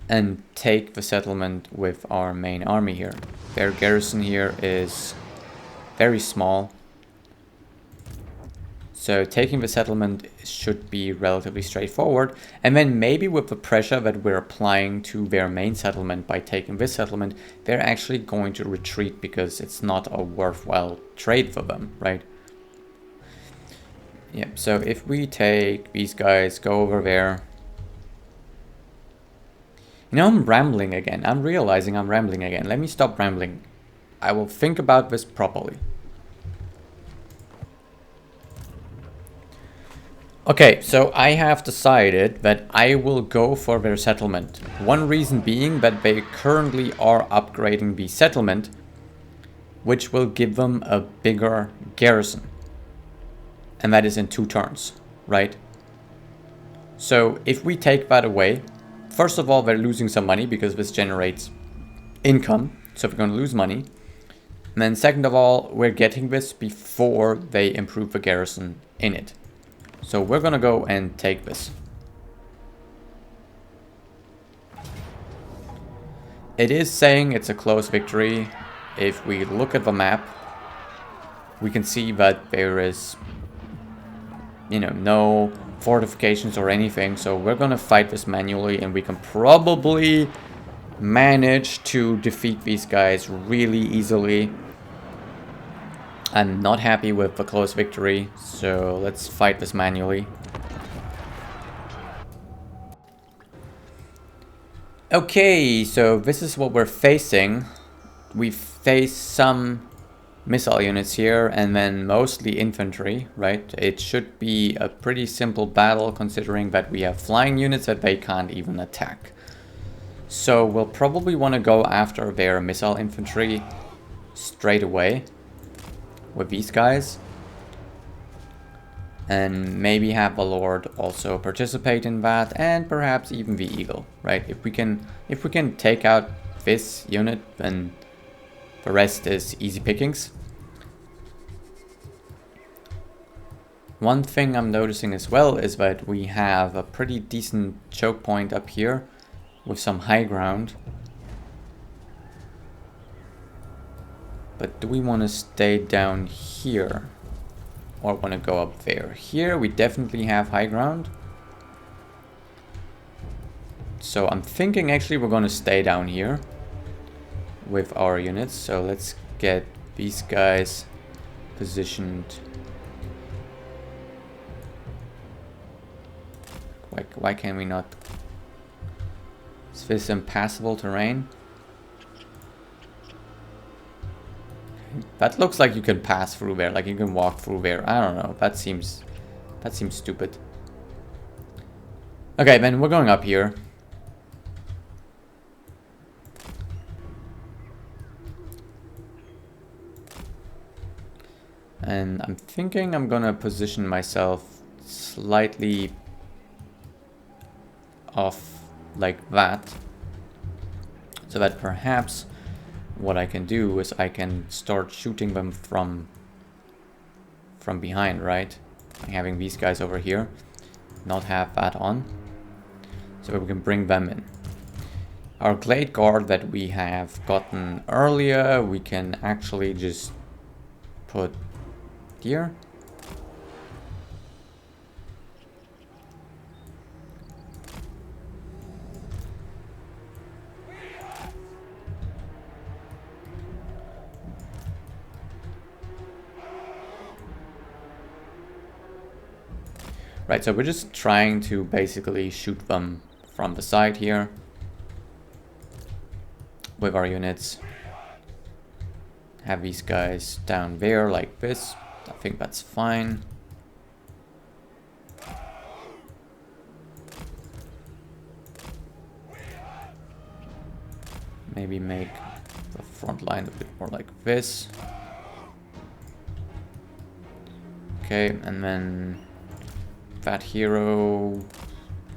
And take the settlement with our main army here. Their garrison here is very small. So taking the settlement should be relatively straightforward. And then maybe with the pressure that we're applying to their main settlement by taking this settlement, they're actually going to retreat because it's not a worthwhile trade for them, right? Yep, so if we take these guys, go over there. You know, I'm rambling again. I'm realizing I'm rambling again. Let me stop rambling. I will think about this properly. Okay, so I have decided that I will go for their settlement. One reason being that they currently are upgrading the settlement, which will give them a bigger garrison. And that is in 2 turns, right? So if we take that away, first of all, they're losing some money because this generates income. So we're going to lose money. And then second of all, we're getting this before they improve the garrison in it. So we're gonna go and take this. It is saying it's a close victory. If we look at the map, we can see that there is, you know, no fortifications or anything. So we're gonna fight this manually, and we can probably manage to defeat these guys really easily. I'm not happy with the close victory, so let's fight this manually. Okay, so this is what we're facing. We face some missile units here and then mostly infantry, right? It should be a pretty simple battle considering that we have flying units that they can't even attack. So we'll probably want to go after their missile infantry straight away with these guys, and maybe have the Lord also participate in that, and perhaps even the Eagle, right? If we can take out this unit, then the rest is easy pickings. One thing I'm noticing as well is that we have a pretty decent choke point up here with some high ground. But do we want to stay down here or want to go up there? Here we definitely have high ground. So I'm thinking actually we're going to stay down here with our units. So let's get these guys positioned. Why can we not? Is this impassable terrain? That looks like you can pass through there, like you can walk through there. I don't know. That seems stupid. Okay, then we're going up here. And I'm thinking I'm gonna position myself slightly off like that, so that perhaps what I can do is I can start shooting them from behind, right? Having these guys over here, not have that on, so we can bring them in. Our Glade Guard that we have gotten earlier, we can actually just put here. Right, so we're just trying to basically shoot them from the side here with our units. Have these guys down there like this. I think that's fine. Maybe make the front line a bit more like this. Okay, and then that hero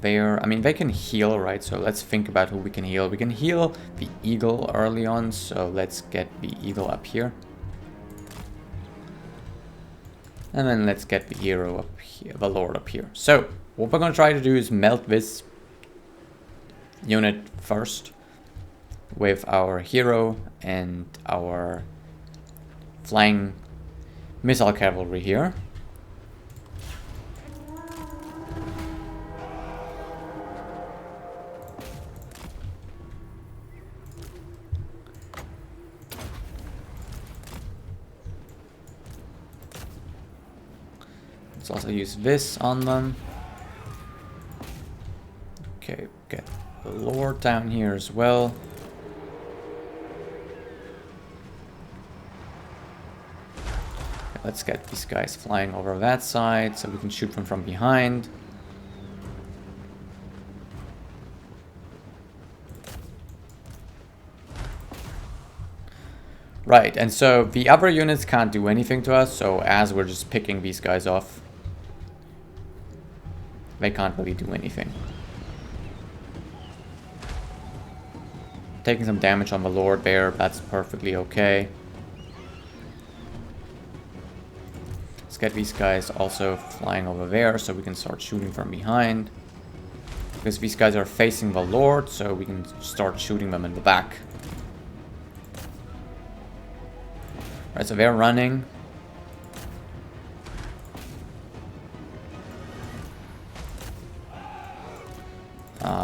there. I mean, they can heal, right? So let's think about who we can heal. We can heal the Eagle early on, so let's get the Eagle up here. And then let's get the hero up here, the Lord up here. So what we're gonna try to do is melt this unit first with our hero and our flying missile cavalry here. Let's also use this on them. Okay, get the Lord down here as well. Okay, let's get these guys flying over that side so we can shoot them from behind. Right, and so the other units can't do anything to us, so as we're just picking these guys off, they can't really do anything. Taking some damage on the Lord there, that's perfectly okay. Let's get these guys also flying over there so we can start shooting from behind. Because these guys are facing the Lord, so we can start shooting them in the back. Right, so they're running.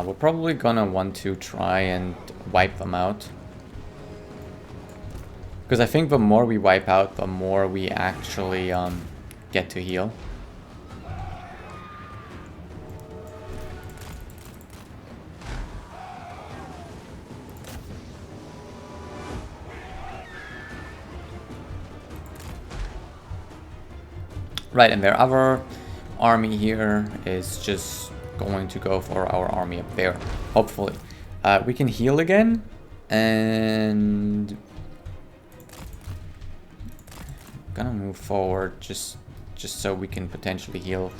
We're probably gonna want to try and wipe them out. Because I think the more we wipe out, the more we actually get to heal. Right, and their other army here is just going to go for our army up there, hopefully. We can heal again, and I'm gonna move forward just so we can potentially heal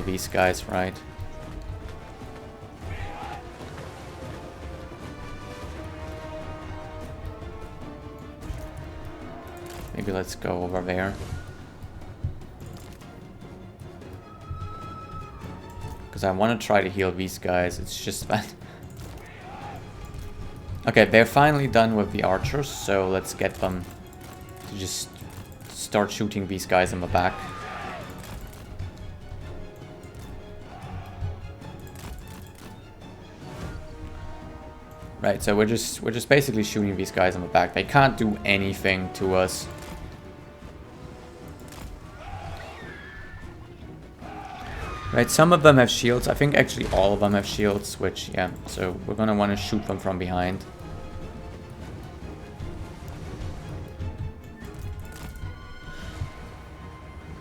these guys, right? Maybe let's go over there. Because I want to try to heal these guys, it's just that... Okay, they're finally done with the archers, so let's get them to just start shooting these guys in the back. Right, so we're just basically shooting these guys in the back. They can't do anything to us. Right, some of them have shields. I think actually all of them have shields, which, yeah, so we're gonna want to shoot them from behind.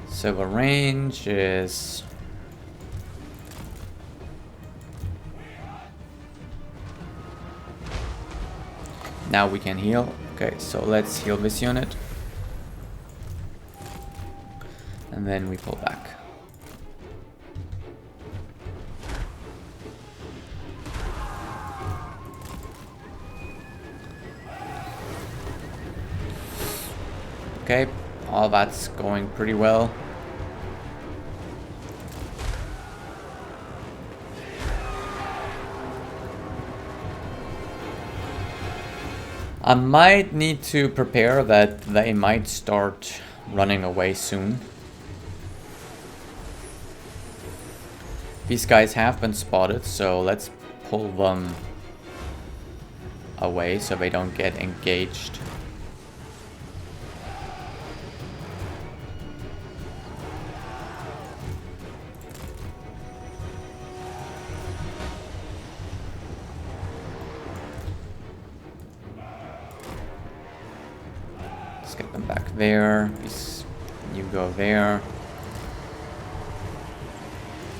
So the range is... Now we can heal. Okay, so let's heal this unit. And then we pull back. Okay, all that's going pretty well. I might need to prepare that they might start running away soon. These guys have been spotted, so let's pull them away so they don't get engaged. Get them back there. You go there.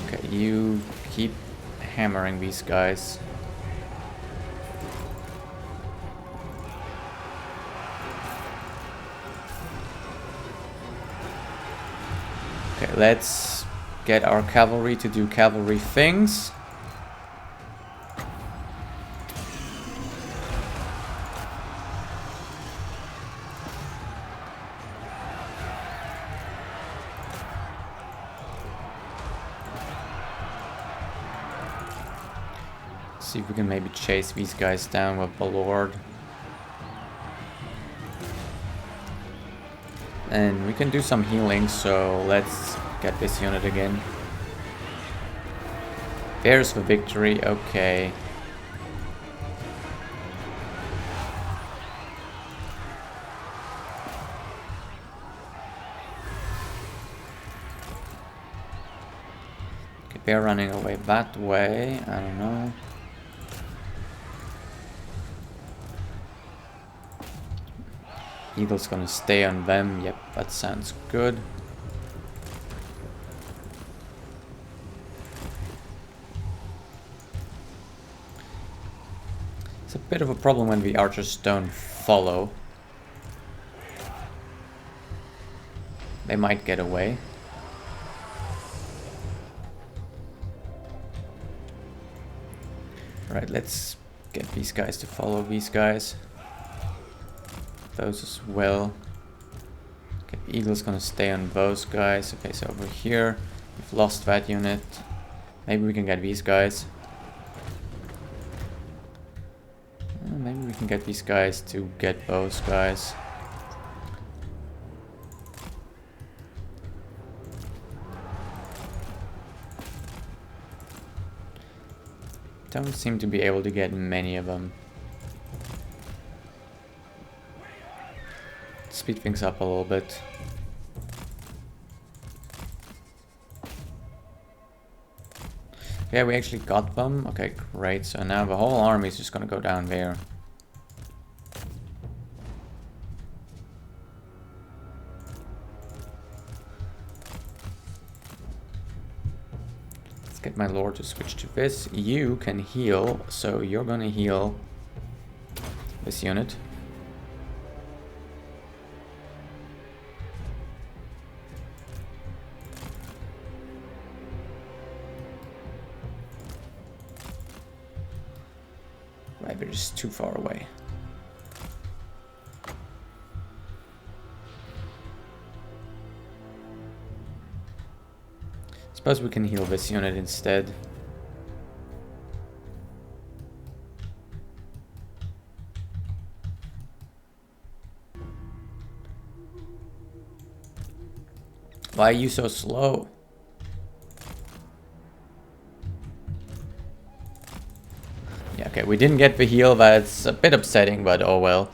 Okay, you keep hammering these guys. Okay, let's get our cavalry to do cavalry things. See if we can maybe chase these guys down with the Lord. And we can do some healing, so let's get this unit again. There's the victory, okay. They're running away that way. I don't know. Eagle's gonna stay on them. Yep, that sounds good. It's a bit of a problem when the archers don't follow. They might get away. Alright, let's get these guys to follow these guys. Those as well. Okay, Eagle's gonna stay on those guys. Okay, so over here, we've lost that unit. Maybe we can get these guys. Maybe we can get these guys to get those guys. Don't seem to be able to get many of them. Speed things up a little bit. Yeah, we actually got them. Okay, great. So now the whole army is just gonna go down there. Let's get my lord to switch to this. You can heal, so you're gonna heal this unit. Right, they're just too far away. Suppose we can heal this unit instead. Why are you so slow? Yeah, okay, we didn't get the heal. That's a bit upsetting, but oh well.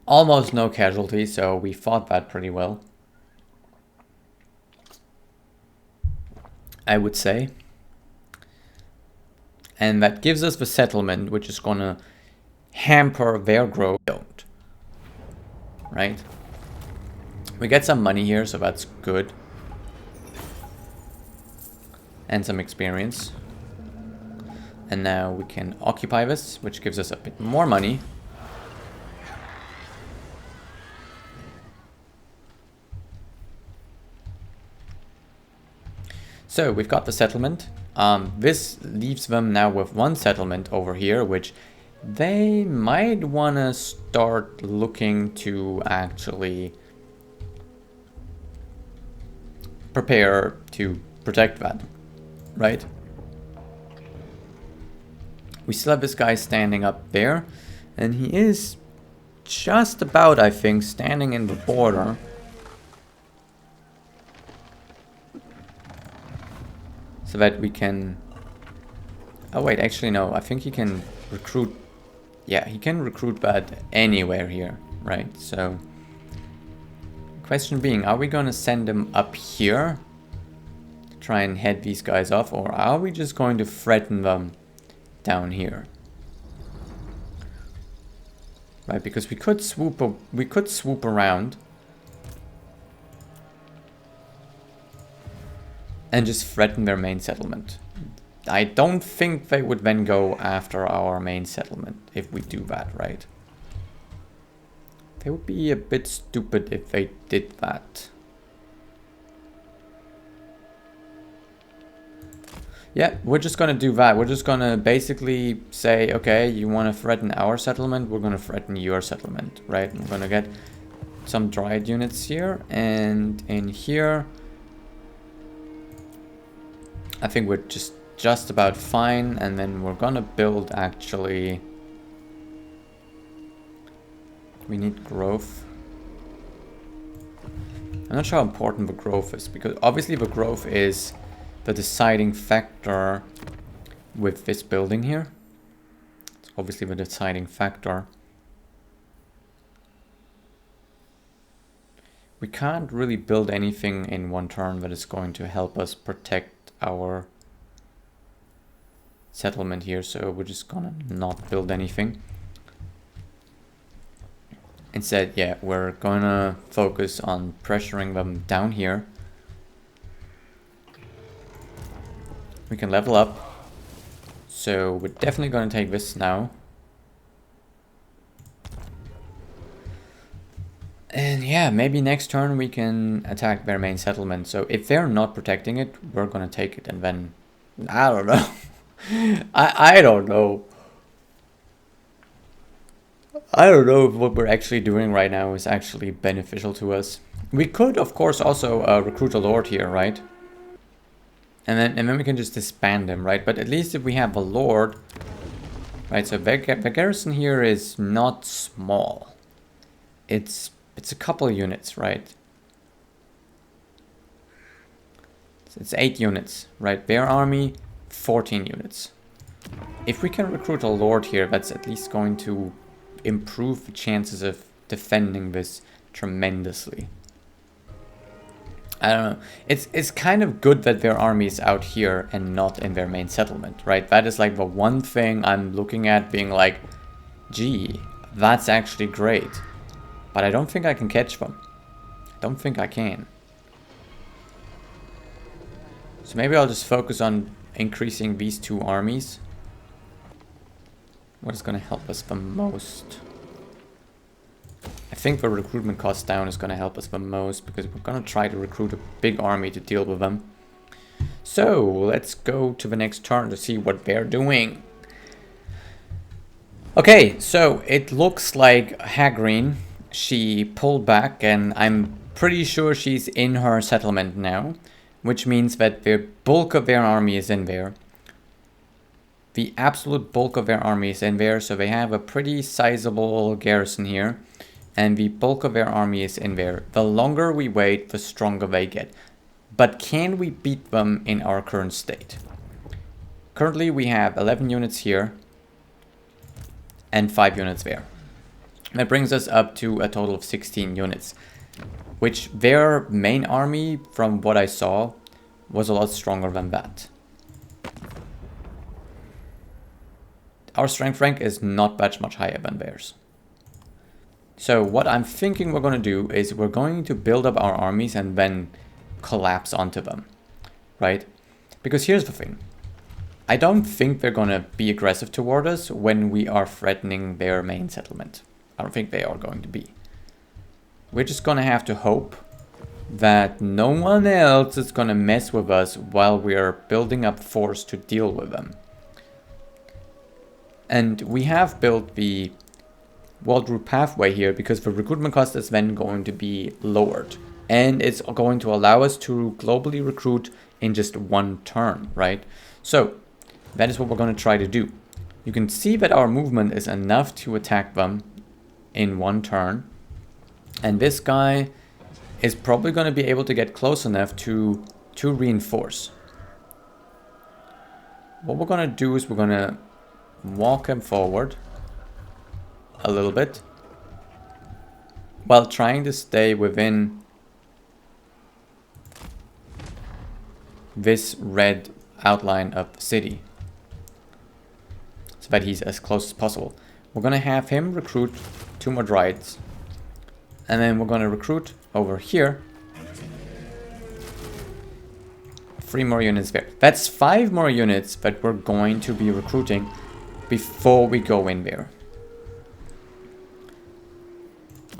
Almost no casualties, so we fought that pretty well, I would say. And that gives us the settlement, which is gonna hamper their growth. Don't. Right? We get some money here, so that's good. And some experience. And now we can occupy this, which gives us a bit more money. So we've got the settlement. This leaves them now with one settlement over here, which they might want to start looking to actually prepare to protect that, right? We still have this guy standing up there, and he is just about, I think, standing in the border. So that we can... Oh wait, actually no, I think he can recruit... Yeah, he can recruit that anywhere here, right? So... Question being, are we gonna send them up here? Try and head these guys off, or are we just going to threaten them down here? Right, because we could swoop around and just threaten their main settlement. I don't think they would then go after our main settlement if we do that, right? They would be a bit stupid if they did that. Yeah, we're just gonna do that. We're just gonna basically say, okay, you wanna threaten our settlement, we're gonna threaten your settlement, right? We're gonna get some dryad units here, and in here, I think we're just about fine, and then we're gonna build actually... We need growth. I'm not sure how important the growth is, because obviously the growth is the deciding factor with this building here. It's obviously the deciding factor. We can't really build anything in one turn that is going to help us protect our settlement here, so we're just gonna not build anything. Instead, yeah, we're gonna focus on pressuring them down here. We can level up. So we're definitely gonna take this now. And yeah, maybe next turn we can attack their main settlement. So if they're not protecting it, we're gonna take it, and then I don't know. I don't know. I don't know if what we're actually doing right now is actually beneficial to us. We could, of course, also recruit a lord here, right? And then we can just disband him, right? But at least if we have a lord, right? So the garrison here is not small. It's a couple units, right? It's 8 units, right? Their army, 14 units. If we can recruit a lord here, that's at least going to improve the chances of defending this tremendously. I don't know. It's kind of good that their army is out here and not in their main settlement, right? That is like the one thing I'm looking at being like, gee, that's actually great. But I don't think I can catch them. I don't think I can. So maybe I'll just focus on increasing these two armies. What is going to help us the most? I think the recruitment cost down is going to help us the most, because we're going to try to recruit a big army to deal with them. So let's go to the next turn to see what they're doing. Okay, so it looks like Hagreen, she pulled back, and I'm pretty sure she's in her settlement now, which means that the bulk of their army is in there. The absolute bulk of their army is in there, so they have a pretty sizable garrison here. And the bulk of their army is in there. The longer we wait, the stronger they get. But can we beat them in our current state? Currently we have 11 units here and 5 units there. That brings us up to a total of 16 units. Which their main army, from what I saw, was a lot stronger than that. Our strength rank is not that much higher than theirs. So what I'm thinking we're going to do is we're going to build up our armies and then collapse onto them, right? Because here's the thing. I don't think they're going to be aggressive toward us when we are threatening their main settlement. I don't think they are going to be. We're just going to have to hope that no one else is going to mess with us while we are building up force to deal with them. And we have built the world route pathway here because the recruitment cost is then going to be lowered. And it's going to allow us to globally recruit in just one turn, right? So that is what we're going to try to do. You can see that our movement is enough to attack them in one turn. And this guy is probably going to be able to get close enough to reinforce. What we're going to do is we're going to walk him forward a little bit while trying to stay within this red outline of the city so that he's as close as possible. We're going to have him recruit 2 more Dryads, and then we're going to recruit over here 3 more units there. That's 5 more units that we're going to be recruiting before we go in there.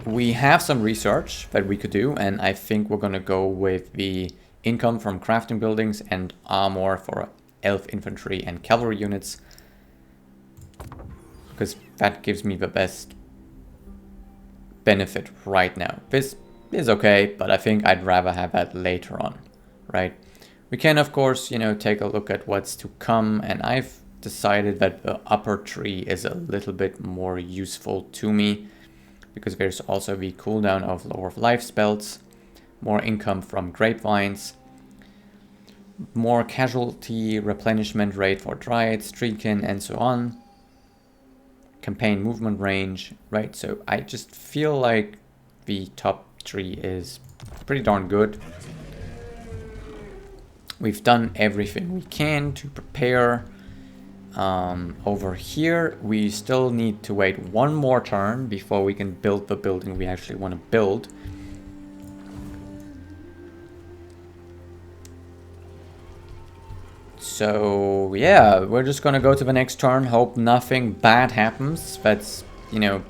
We have some research that we could do, and I think we're going to go with the income from crafting buildings and armor for elf infantry and cavalry units, because that gives me the best benefit right now. This is okay, but I think I'd rather have that later on, right? We can, of course, you know, take a look at what's to come, and I've decided that the upper tree is a little bit more useful to me because there's also the cooldown of lower life spells, more income from grapevines, more casualty replenishment rate for Dryads, Streetkin, and so on, campaign movement range, right? So I just feel like the top tree is pretty darn good. We've done everything we can to prepare. Over here, we still need to wait one more turn before we can build the building we actually want to build. So, yeah, we're just gonna go to the next turn, hope nothing bad happens that's, you know,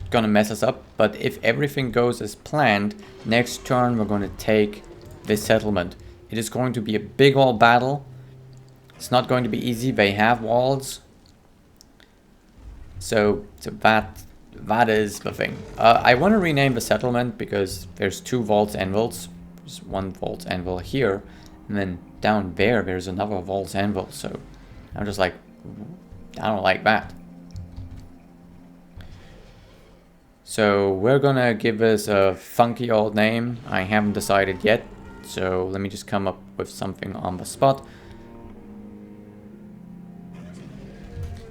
gonna mess us up. But if everything goes as planned, next turn we're gonna take this settlement. It is going to be a big old battle. It's not going to be easy. They have walls. So that is the thing. I want to rename the settlement because there's 2 vaults anvils. There's 1 vault anvil here. And then down there's another vault anvil. So I'm just like, I don't like that. So we're gonna give this a funky old name. I haven't decided yet. So let me just come up with something on the spot.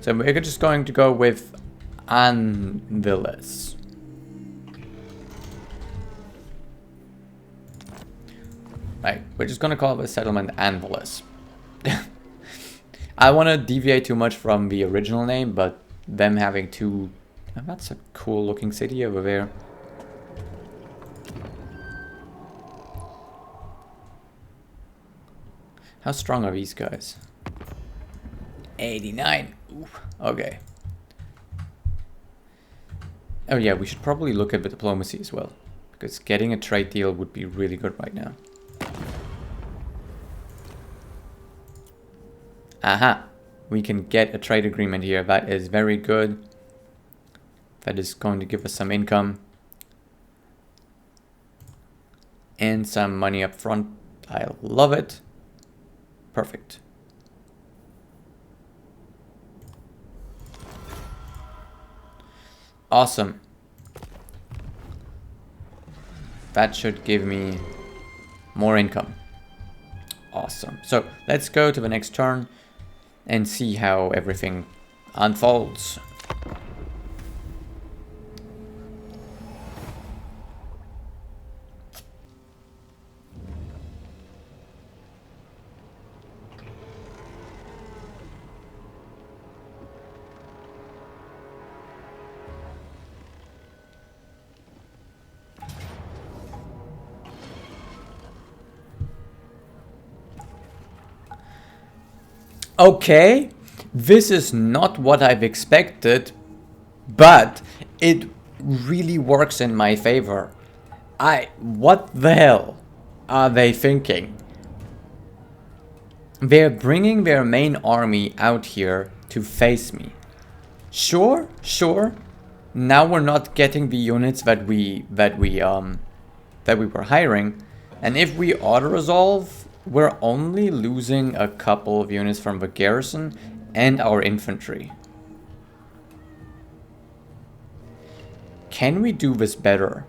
So we're just going to go with Anvilis. Right, we're just gonna call this settlement Anvilis. I want to deviate too much from the original name, but them having 2... Oh, that's a cool looking city over there. How strong are these guys? 89. Ooh, okay. Oh yeah, we should probably look at the diplomacy as well. Because getting a trade deal would be really good right now. Aha! We can get a trade agreement here. That is very good. That is going to give us some income. And some money up front. I love it. Perfect. Awesome. That should give me more income. Awesome. So let's go to the next turn and see how everything unfolds. Okay, this is not what I've expected, but it really works in my favor. What the hell are they thinking? They're bringing their main army out here to face me. Sure. Now we're not getting the units that we were hiring, and if we auto-resolve, we're only losing a couple of units from the garrison and our infantry. Can we do this better?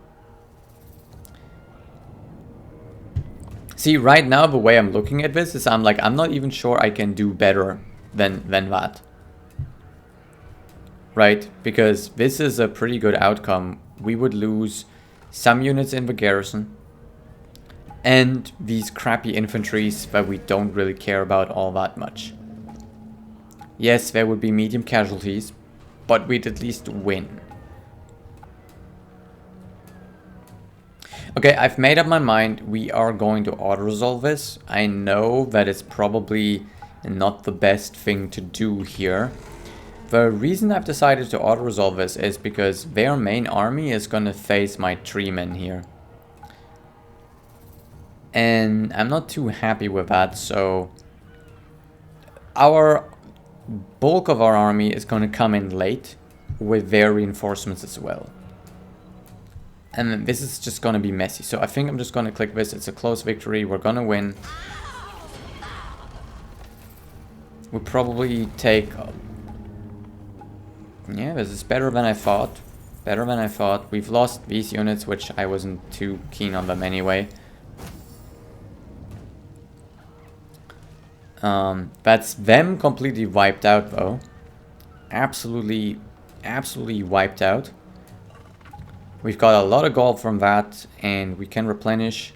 See, right now the way I'm looking at this is I'm not even sure I can do better than that. Right? Because this is a pretty good outcome. We would lose some units in the garrison. And these crappy infantries that we don't really care about all that much. Yes, there would be medium casualties, but we'd at least win. Okay, I've made up my mind. We are going to auto-resolve this. I know that it's probably not the best thing to do here. The reason I've decided to auto-resolve this is because their main army is going to face my tree men here. And I'm not too happy with that, so our bulk of our army is going to come in late with their reinforcements as well. And then this is just going to be messy. So I think I'm just going to click this. It's a close victory. We're going to win. We'll probably take... yeah, this is better than I thought. Better than I thought. We've lost these units, which I wasn't too keen on them anyway. That's them completely wiped out though. Absolutely wiped out. We've got a lot of gold from that, and we can replenish.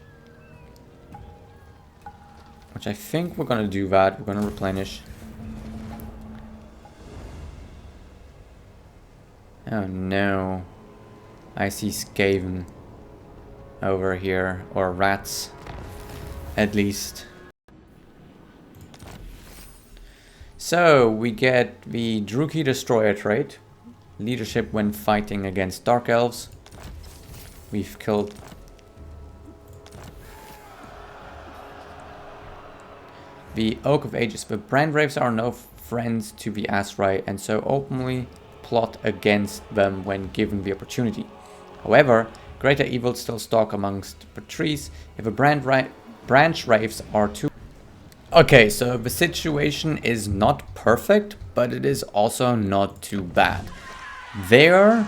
Which I think we're gonna do that. We're gonna replenish. Oh no. I see Skaven over here, or rats, at least. So, we get the Druki Destroyer trait. Leadership when fighting against Dark Elves. We've killed... The Oak of Ages. The Brandwraiths are no friends to the Azrai, and so openly plot against them when given the opportunity. However, greater evils still stalk amongst the trees if the branch wraiths are too... Okay, so the situation is not perfect, but it is also not too bad. Their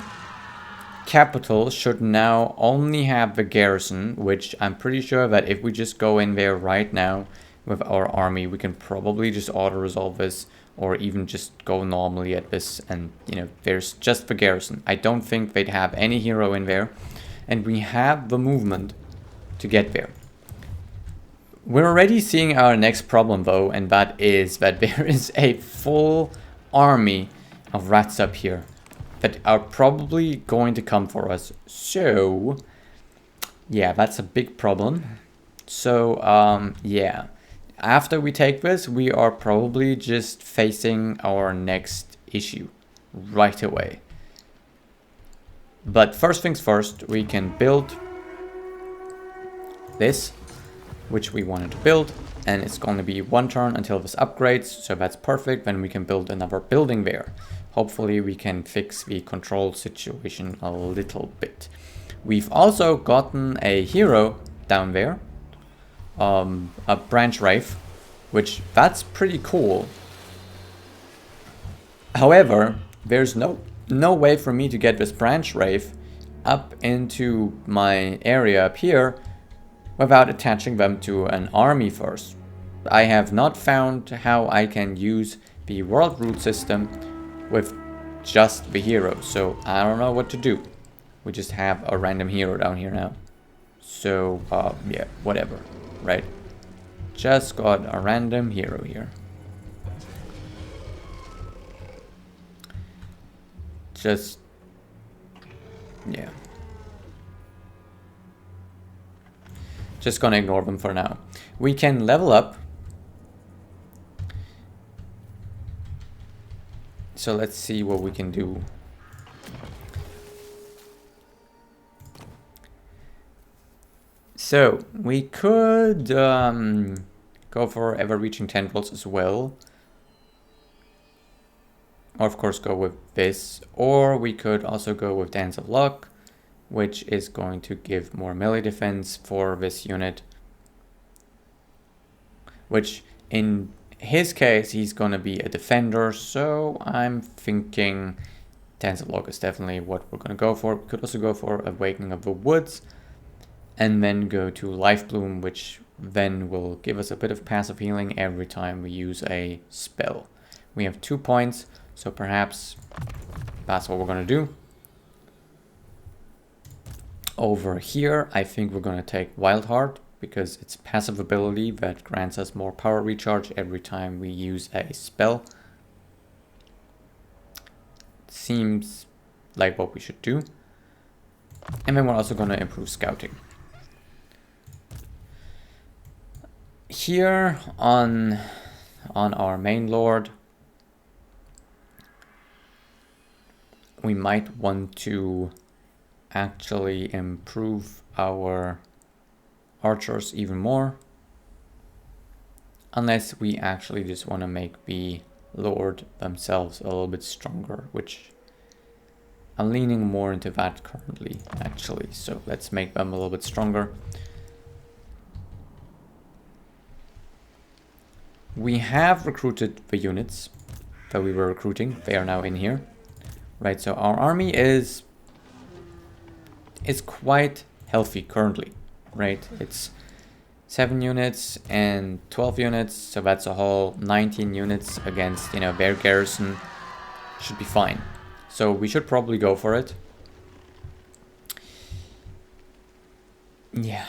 capital should now only have the garrison, which I'm pretty sure that if we just go in there right now with our army, we can probably just auto-resolve this, or even just go normally at this, and, you know, there's just the garrison. I don't think they'd have any hero in there, and we have the movement to get there. We're already seeing our next problem, though, and that is that there is a full army of rats up here that are probably going to come for us. So, yeah, that's a big problem. So, yeah. After we take this, we are probably just facing our next issue right away. But first things first, we can build this, which we wanted to build, and it's going to be 1 turn until this upgrades, so that's perfect. Then we can build another building there. Hopefully we can fix the control situation a little bit. We've also gotten a hero down there, a branch wraith, which that's pretty cool. However, there's no way for me to get this branch wraith up into my area up here without attaching them to an army first. I have not found how I can use the world root system with just the hero, so I don't know what to do. We just have a random hero down here now. So, yeah, whatever, right? Just got a random hero here. Just, yeah. Just gonna ignore them for now. We can level up. So let's see what we can do. So we could go for ever-reaching tendrils as well. Or of course go with this. Or we could also go with Dance of Luck, which is going to give more melee defense for this unit. Which in his case, he's going to be a defender, so I'm thinking Dance of Luck is definitely what we're going to go for. We could also go for Awakening of the Woods, and then go to Life Bloom, which then will give us a bit of passive healing every time we use a spell. We have 2 points, so perhaps that's what we're going to do. Over here, I think we're going to take Wild Heart, because it's passive ability that grants us more power recharge every time we use a spell. Seems like what we should do. And then we're also going to improve scouting. Here on our main lord, we might want to actually improve our archers even more, unless we actually just want to make the lord themselves a little bit stronger, which I'm leaning more into that currently actually. So let's make them a little bit stronger. We have recruited the units that we were recruiting. They are now in here, right? So our army is quite healthy currently, right? It's 7 units and 12 units, so that's a whole 19 units against, you know, their garrison. Should be fine. So we should probably go for it. Yeah.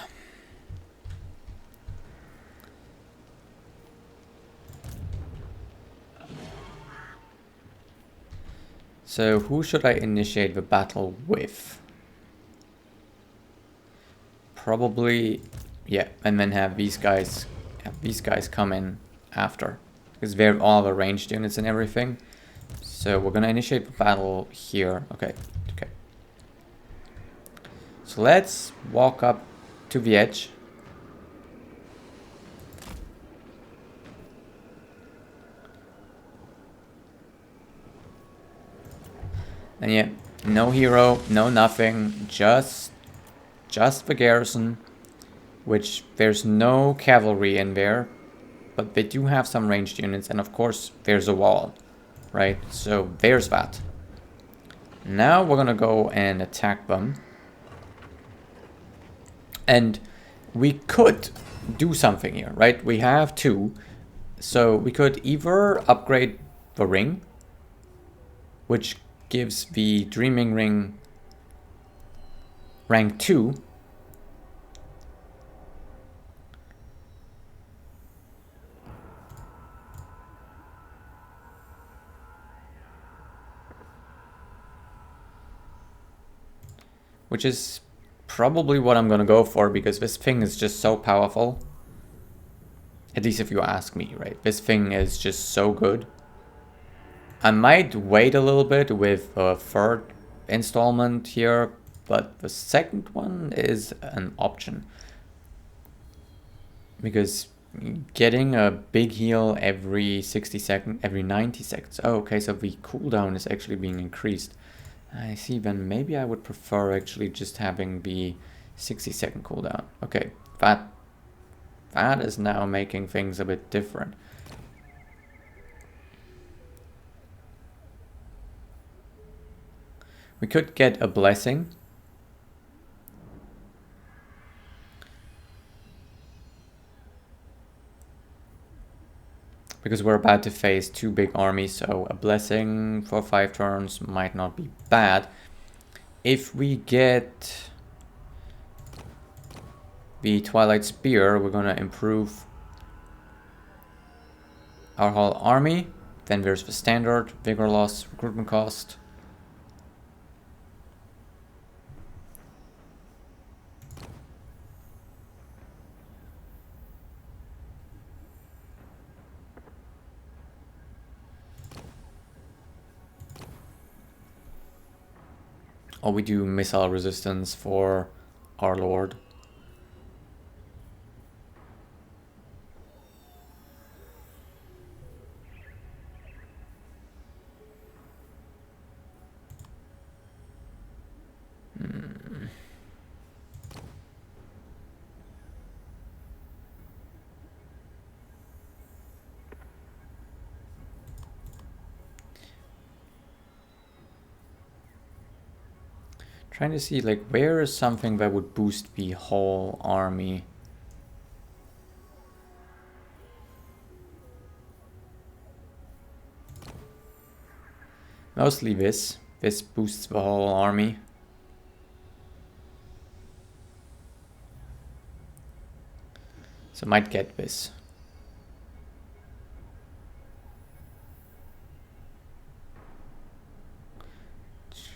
So who should I initiate the battle with? Probably, yeah, and then have these guys come in after, because they're all the ranged units and everything. So we're gonna initiate the battle here. Okay, okay. So let's walk up to the edge. And yeah, no hero, no nothing, just the garrison, which there's no cavalry in there, but they do have some ranged units, and of course there's a wall, right? So there's that. Now we're gonna go and attack them. And we could do something here, right? We have two. So we could either upgrade the ring, which gives the Dreaming Ring rank 2. Which is probably what I'm gonna go for, because this thing is just so powerful. At least if you ask me, right? This thing is just so good. I might wait a little bit with a third installment here, but the second one is an option. Because getting a big heal every 60 seconds, every 90 seconds. Oh, okay, so the cooldown is actually being increased. I see, then maybe I would prefer actually just having the 60-second cooldown. Okay, that is now making things a bit different. We could get a blessing. Because we're about to face two big armies, so a blessing for 5 turns might not be bad. If we get the Twilight Spear, we're gonna improve our whole army. Then there's the standard, vigor loss, recruitment cost. Or we do missile resistance for our lord. Trying to see, like, where is something that would boost the whole army? Mostly this. This boosts the whole army. So might get this.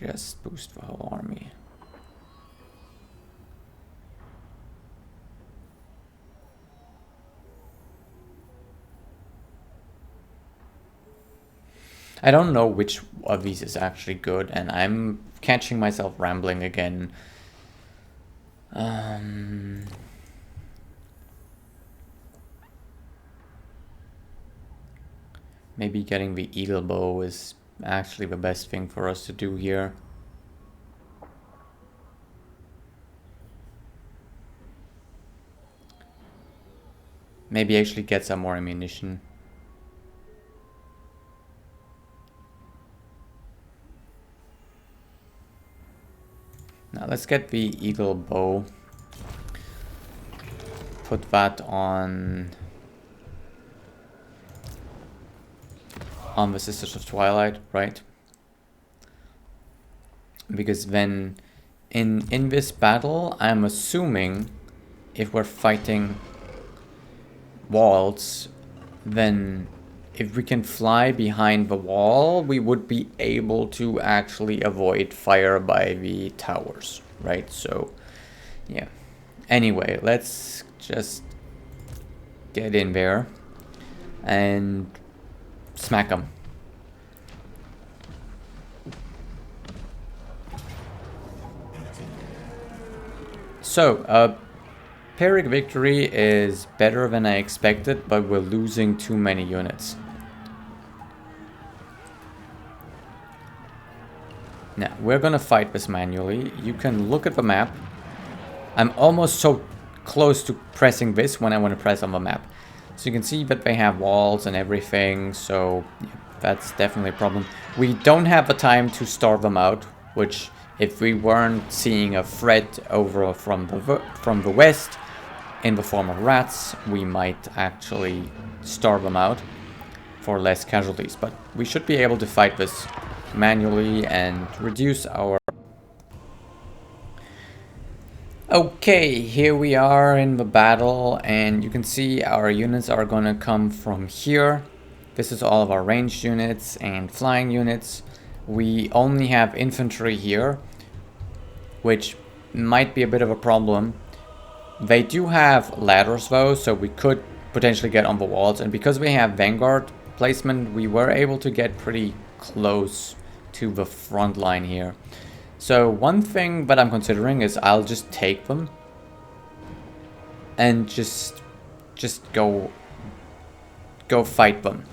Just boost the whole army. I don't know which of these is actually good, and I'm catching myself rambling again. Maybe getting the eagle bow is actually the best thing for us to do here. Maybe actually get some more ammunition. Now let's get the eagle bow. Put that on the Sisters of Twilight, right? Because then in this battle, I'm assuming if we're fighting walls, then if we can fly behind the wall, we would be able to actually avoid fire by the towers, right? So, yeah. Anyway, let's just get in there and smack them. So, Pyrrhic victory is better than I expected, but we're losing too many units. Now, we're gonna fight this manually. You can look at the map. I'm almost so close to pressing this when I want to press on the map. So you can see that they have walls and everything, so yeah, that's definitely a problem. We don't have the time to starve them out, which if we weren't seeing a threat over from the west in the form of rats, we might actually starve them out for less casualties. But we should be able to fight this manually and reduce our... Okay, here we are in the battle, and you can see our units are gonna come from here. This is all of our ranged units and flying units. We only have infantry here, which might be a bit of a problem. They do have ladders though, so we could potentially get on the walls, and because we have vanguard placement, we were able to get pretty close to the front line here. So one thing that I'm considering is I'll just take them and just go fight them.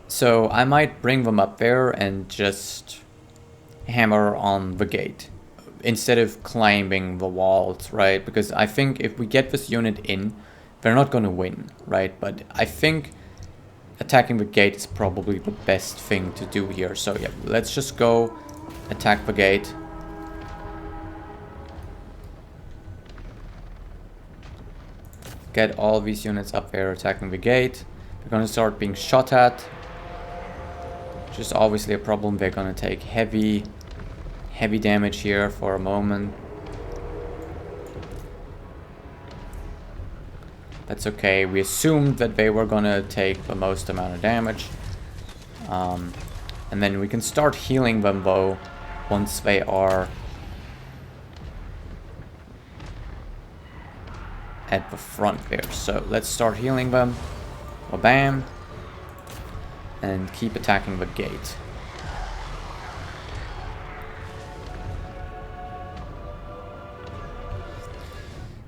So I might bring them up there and just hammer on the gate instead of climbing the walls, right? Because I think if we get this unit in, they're not going to win, right? But I think attacking the gate is probably the best thing to do here. So yeah, let's just go attack the gate. Get all these units up there attacking the gate. They're going to start being shot at. Which is obviously a problem. They're gonna take heavy damage here for a moment. That's okay. We assumed that they were gonna take the most amount of damage. And then we can start healing them though once they are at the front there. So let's start healing them. Bam. And keep attacking the gate.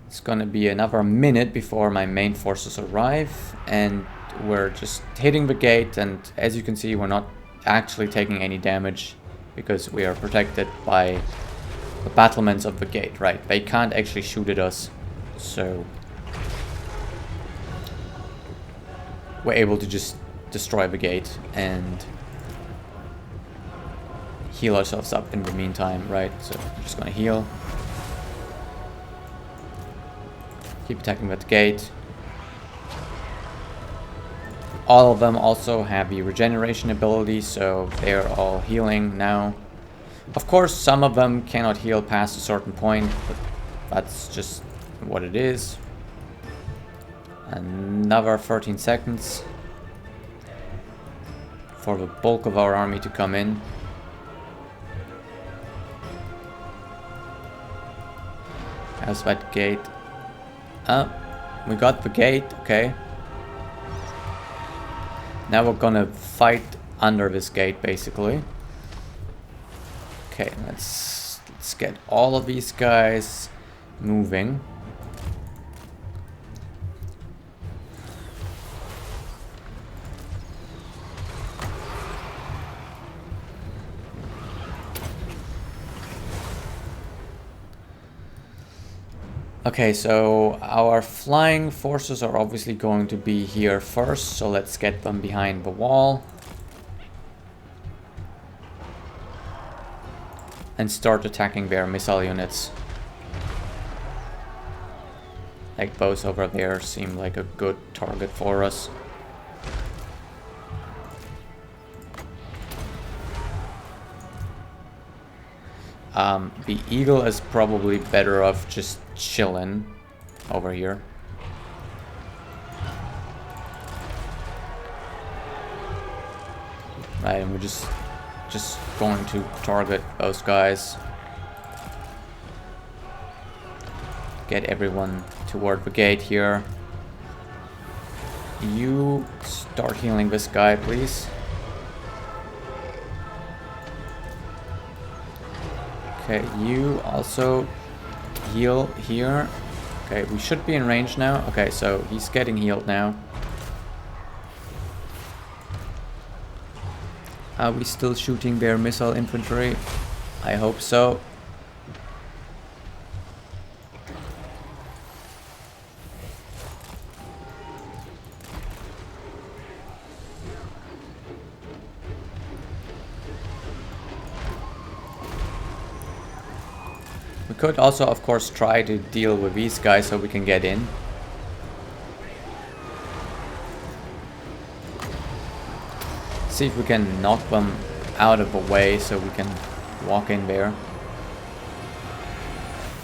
It's gonna be another minute before my main forces arrive, and we're just hitting the gate, and as you can see, we're not actually taking any damage because we are protected by the battlements of the gate, right? They can't actually shoot at us, so we're able to just destroy the gate and heal ourselves up in the meantime, right? So I'm just gonna heal. Keep attacking that gate. All of them also have the regeneration ability, so they're all healing now. Of course, some of them cannot heal past a certain point, but that's just what it is. Another 13 seconds for the bulk of our army to come in. How's that gate? We got the gate, okay. Now we're gonna fight under this gate, basically. Okay, let's get all of these guys moving. Okay, so our flying forces are obviously going to be here first, so let's get them behind the wall. And start attacking their missile units. Like both over there seem like a good target for us. The eagle is probably better off just chilling over here. Right, and we're just going to target those guys. Get everyone toward the gate here. You start healing this guy, please. Okay, you also heal here. Okay, we should be in range now. Okay, so he's getting healed now. Are we still shooting their missile infantry? I hope so. We could also, of course, try to deal with these guys so we can get in. See if we can knock them out of the way so we can walk in there.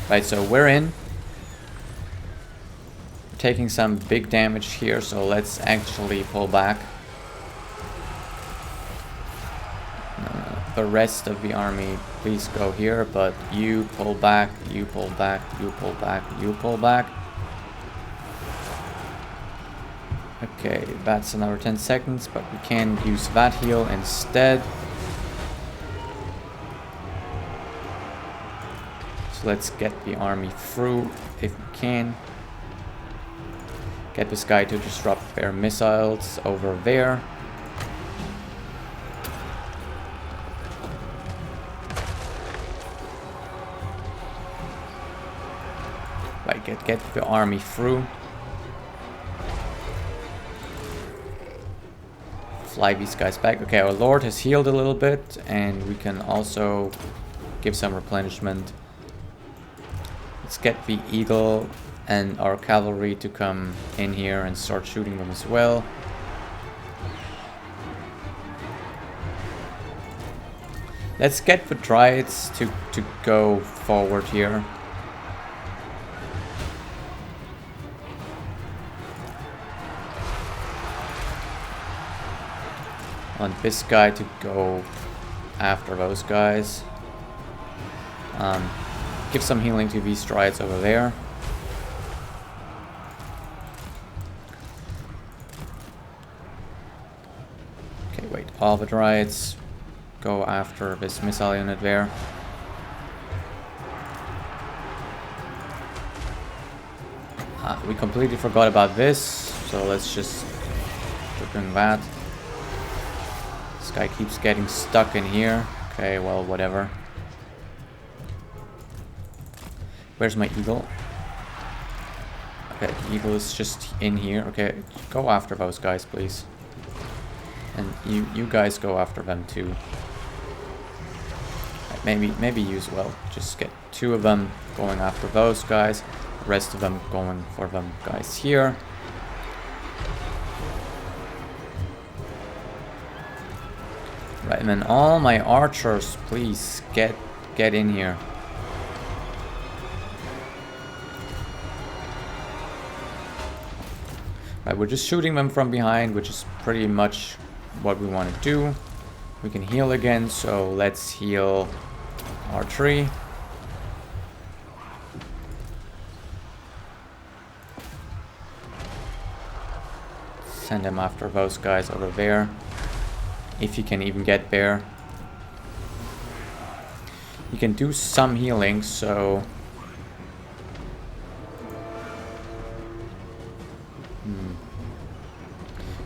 Right, so we're in. We're taking some big damage here, so let's actually pull back. The rest of the army, please go here, but you pull back, you pull back, you pull back, you pull back. Okay, that's another 10 seconds, but we can use that heal instead. So let's get the army through if we can. Get this guy to disrupt their missiles over there. Right, get the army through. Fly these guys back. Okay, our lord has healed a little bit, and we can also give some replenishment. Let's get the eagle and our cavalry to come in here and start shooting them as well. Let's get the dryads to go forward here. I want this guy to go after those guys. Give some healing to these dryads over there. Okay, wait. All the dryads go after this missile unit there. We completely forgot about this, so let's just keep doing that. This guy keeps getting stuck in here. Okay, well, whatever. Where's my eagle? Okay, the eagle is just in here. Okay, go after those guys, please. And you guys go after them too. Right, maybe you as well. Just get 2 of them going after those guys. The rest of them going for them guys here. Right, and then all my archers, please get in here. Right, we're just shooting them from behind, which is pretty much what we want to do. We can heal again, so let's heal archery. Send them after those guys over there. If you can even get there. You can do some healing, so...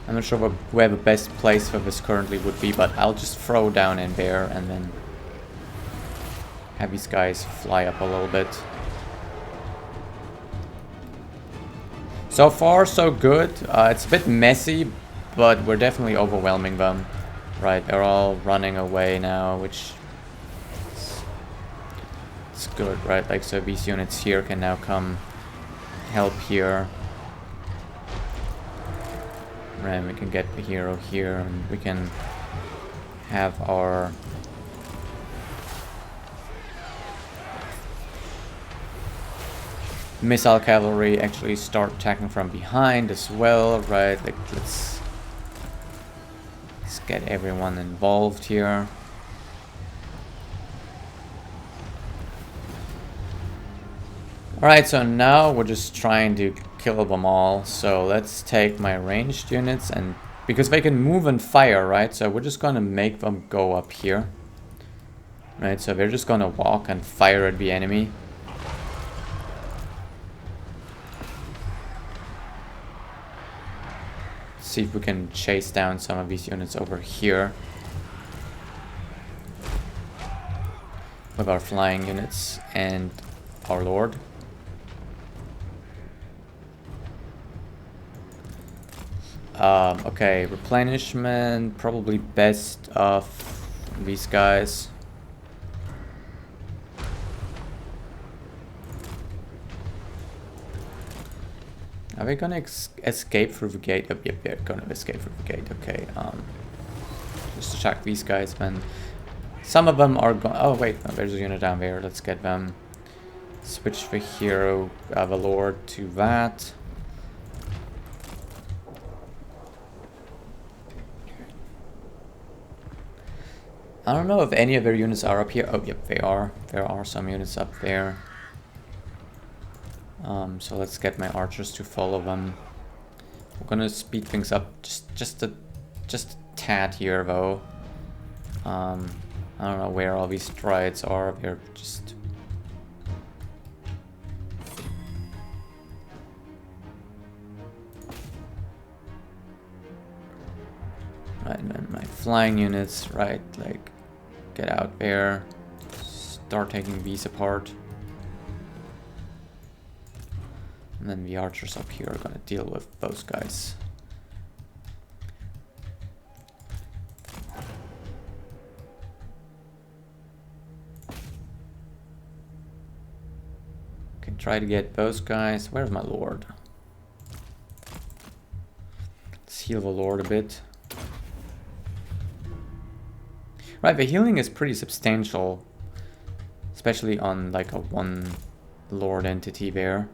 I'm not sure where the best place for this currently would be, but I'll just throw down in there and then have these guys fly up a little bit. So far, so good. It's a bit messy, but we're definitely overwhelming them. Right, they're all running away now, which is good, right? Like, so these units here can now come help here. And we can get the hero here, and we can have our missile cavalry actually start attacking from behind as well, right? Like, let's get everyone involved here. Alright, so now we're just trying to kill them all. So let's take my ranged units, and because they can move and fire, right? So we're just gonna make them go up here. Right, so they're just gonna walk and fire at the enemy. See if we can chase down some of these units over here with our flying units and our lord. Okay, replenishment, probably best of these guys. Are they gonna escape through the gate? Oh, yep, they're gonna escape through the gate. Okay, just to check these guys, man. Some of them are going. Oh wait, no, there's a unit down there. Let's get them. Switch the hero, the lord, to that. I don't know if any of their units are up here. Oh, yep, they are. There are some units up there. So let's get my archers to follow them. We're gonna speed things up just a tad here, though. I don't know where all these strides are. They're just... Right, and then my flying units, right, like, get out there, start taking these apart. And then the archers up here are gonna deal with those guys. Okay, try to get those guys. Where's my lord? Let's heal the lord a bit. Right, the healing is pretty substantial, especially on like a one lord entity there.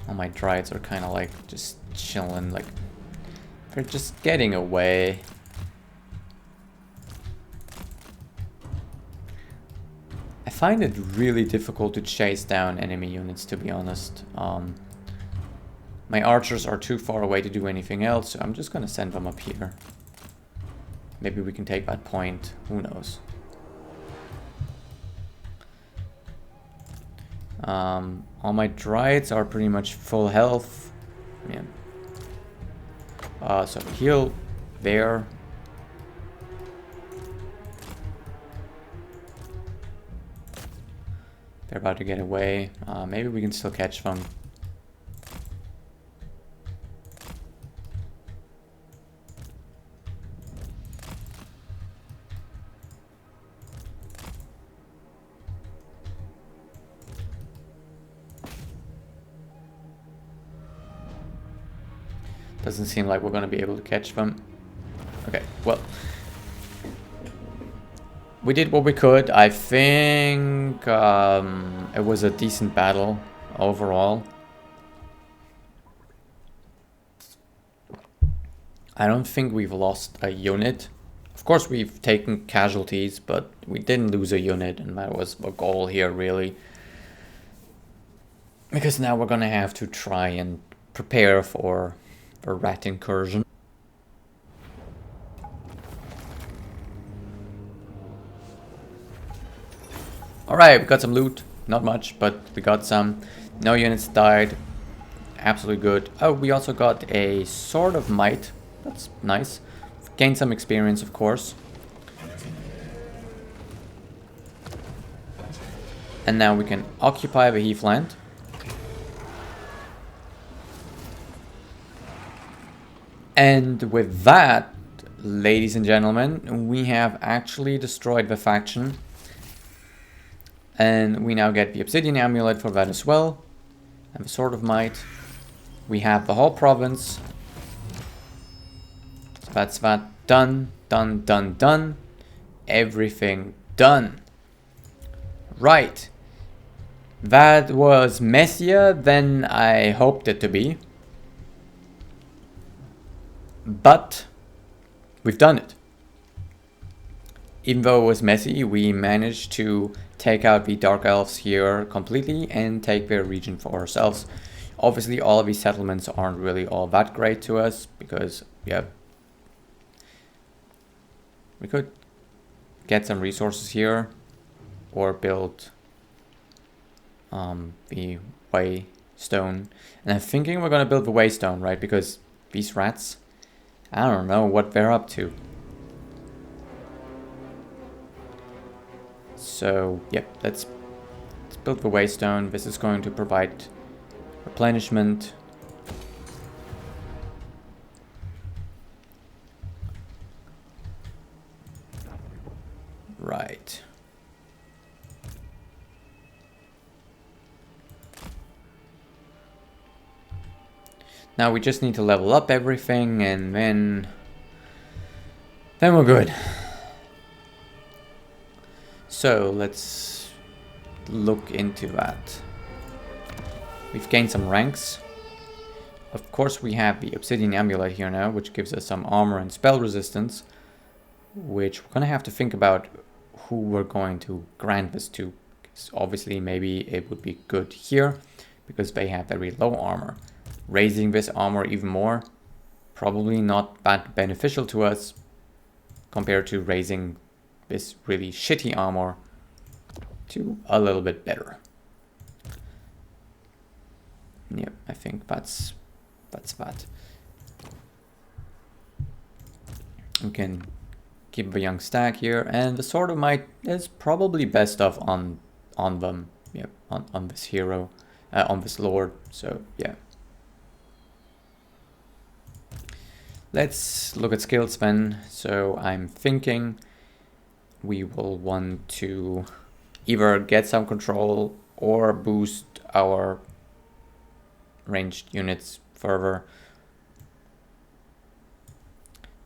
All my Dryades are kind of like just chilling, like they're just getting away. I find it really difficult to chase down enemy units, to be honest. My archers are too far away to do anything else, so I'm just gonna send them up here. Maybe we can take that point, who knows. All my Dryades are pretty much full health. Yeah. So heal there. They're about to get away. Maybe we can still catch them. Doesn't seem like we're going to be able to catch them. Okay, well. We did what we could. I think it was a decent battle overall. I don't think we've lost a unit. Of course we've taken casualties, but we didn't lose a unit, and that was the goal here, really. Because now we're going to have to try and prepare for a rat incursion. Alright, we got some loot. Not much, but we got some. No units died. Absolutely good. Oh, we also got a Sword of Might. That's nice. Gained some experience, of course. And now we can occupy the Heathland. And with that, ladies and gentlemen, we have actually destroyed the faction. And we now get the Obsidian Amulet for that as well. And the Sword of Might. We have the whole province. So that's that. Done, done, done, done. Everything done. Right. That was messier than I hoped it to be. But we've done it. Even though it was messy, we managed to take out the Dark Elves here completely and take their region for ourselves. Obviously, all of these settlements aren't really all that great to us because, yeah, we could get some resources here or build the Waystone. And I'm thinking we're going to build the Waystone, right? Because these rats, I don't know what they're up to. So, yep, let's build the Waystone. This is going to provide replenishment. Right. Now we just need to level up everything and then we're good. So let's look into that. We've gained some ranks. Of course we have the Obsidian Amulet here now, which gives us some armor and spell resistance, which we're gonna have to think about who we're going to grant this to. Because obviously maybe it would be good here because they have very low armor. Raising this armor even more, probably not that beneficial to us compared to raising this really shitty armor to a little bit better. Yep, I think that's that. We can keep a young stack here, and the Sword of Might is probably best off on them. Yep, on this hero, on this lord. So yeah. Let's look at skills then. So I'm thinking we will want to either get some control or boost our ranged units further.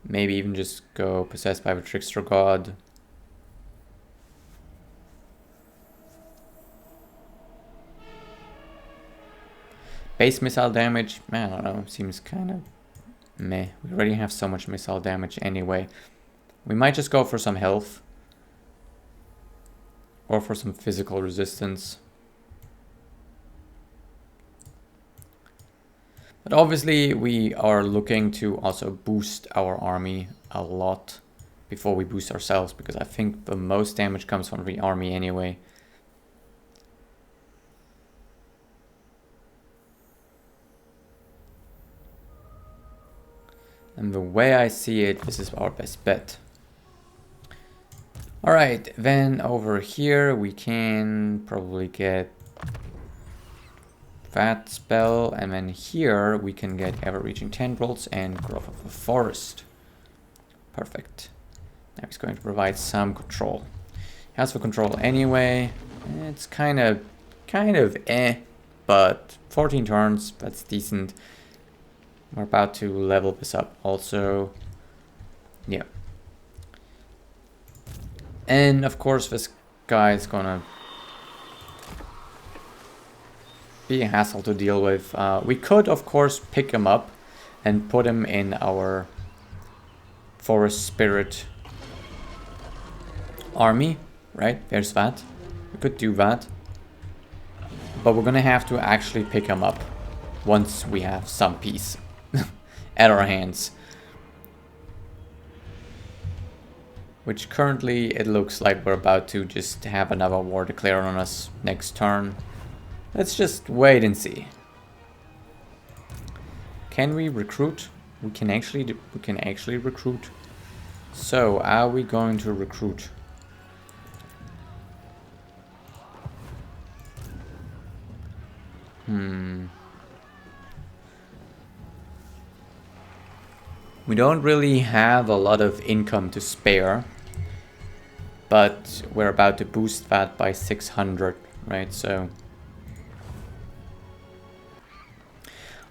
Maybe even just go Possessed by the Trickster God. Base missile damage, I don't know, seems kind of meh. We already have so much missile damage anyway. We might just go for some health. Or for some physical resistance. But obviously we are looking to also boost our army a lot before we boost ourselves, because I think the most damage comes from the army anyway. And the way I see it, this is our best bet. Alright, then over here we can probably get that spell, and then here we can get ever-reaching tendrils and growth of the forest. Perfect. Now he's going to provide some control. He has for control anyway. It's kind of eh, but 14 turns, that's decent. We're about to level this up also. Yeah. And of course this guy is gonna be a hassle to deal with. We could of course pick him up and put him in our forest spirit army, right? There's that. We could do that. But we're gonna have to actually pick him up once we have some peace at our hands. Which currently it looks like we're about to just have another war declared on us next turn. Let's just wait and see. Can we recruit? We can actually recruit. So, are we going to recruit? We don't really have a lot of income to spare. but we're about to boost that by 600, right? So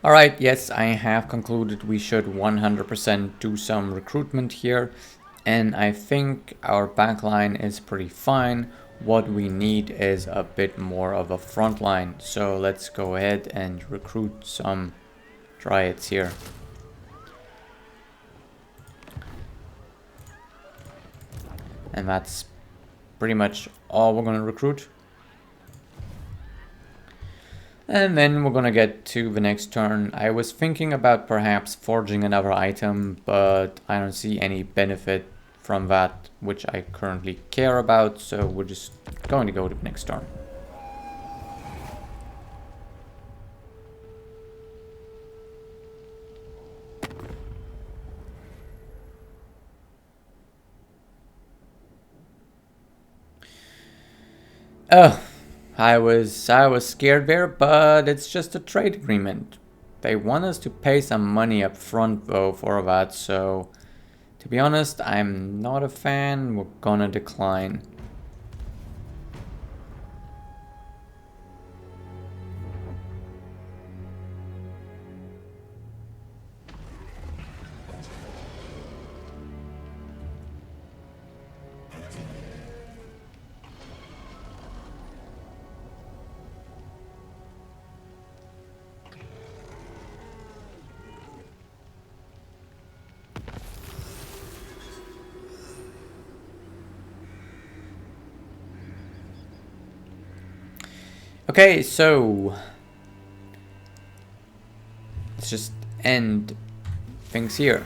alright, yes, I have concluded we should 100% do some recruitment here, and I think our backline is pretty fine. What we need is a bit more of a front line, so let's go ahead and recruit some dryads here. And that's pretty much all we're gonna recruit. And then we're gonna get to the next turn. I was thinking about perhaps forging another item, but I don't see any benefit from that, which I currently care about, so we're just going to go to the next turn. Oh, I was scared there, but it's just a trade agreement. They want us to pay some money up front though for that, so to be honest, I'm not a fan. We're gonna decline. Okay, so let's just end things here.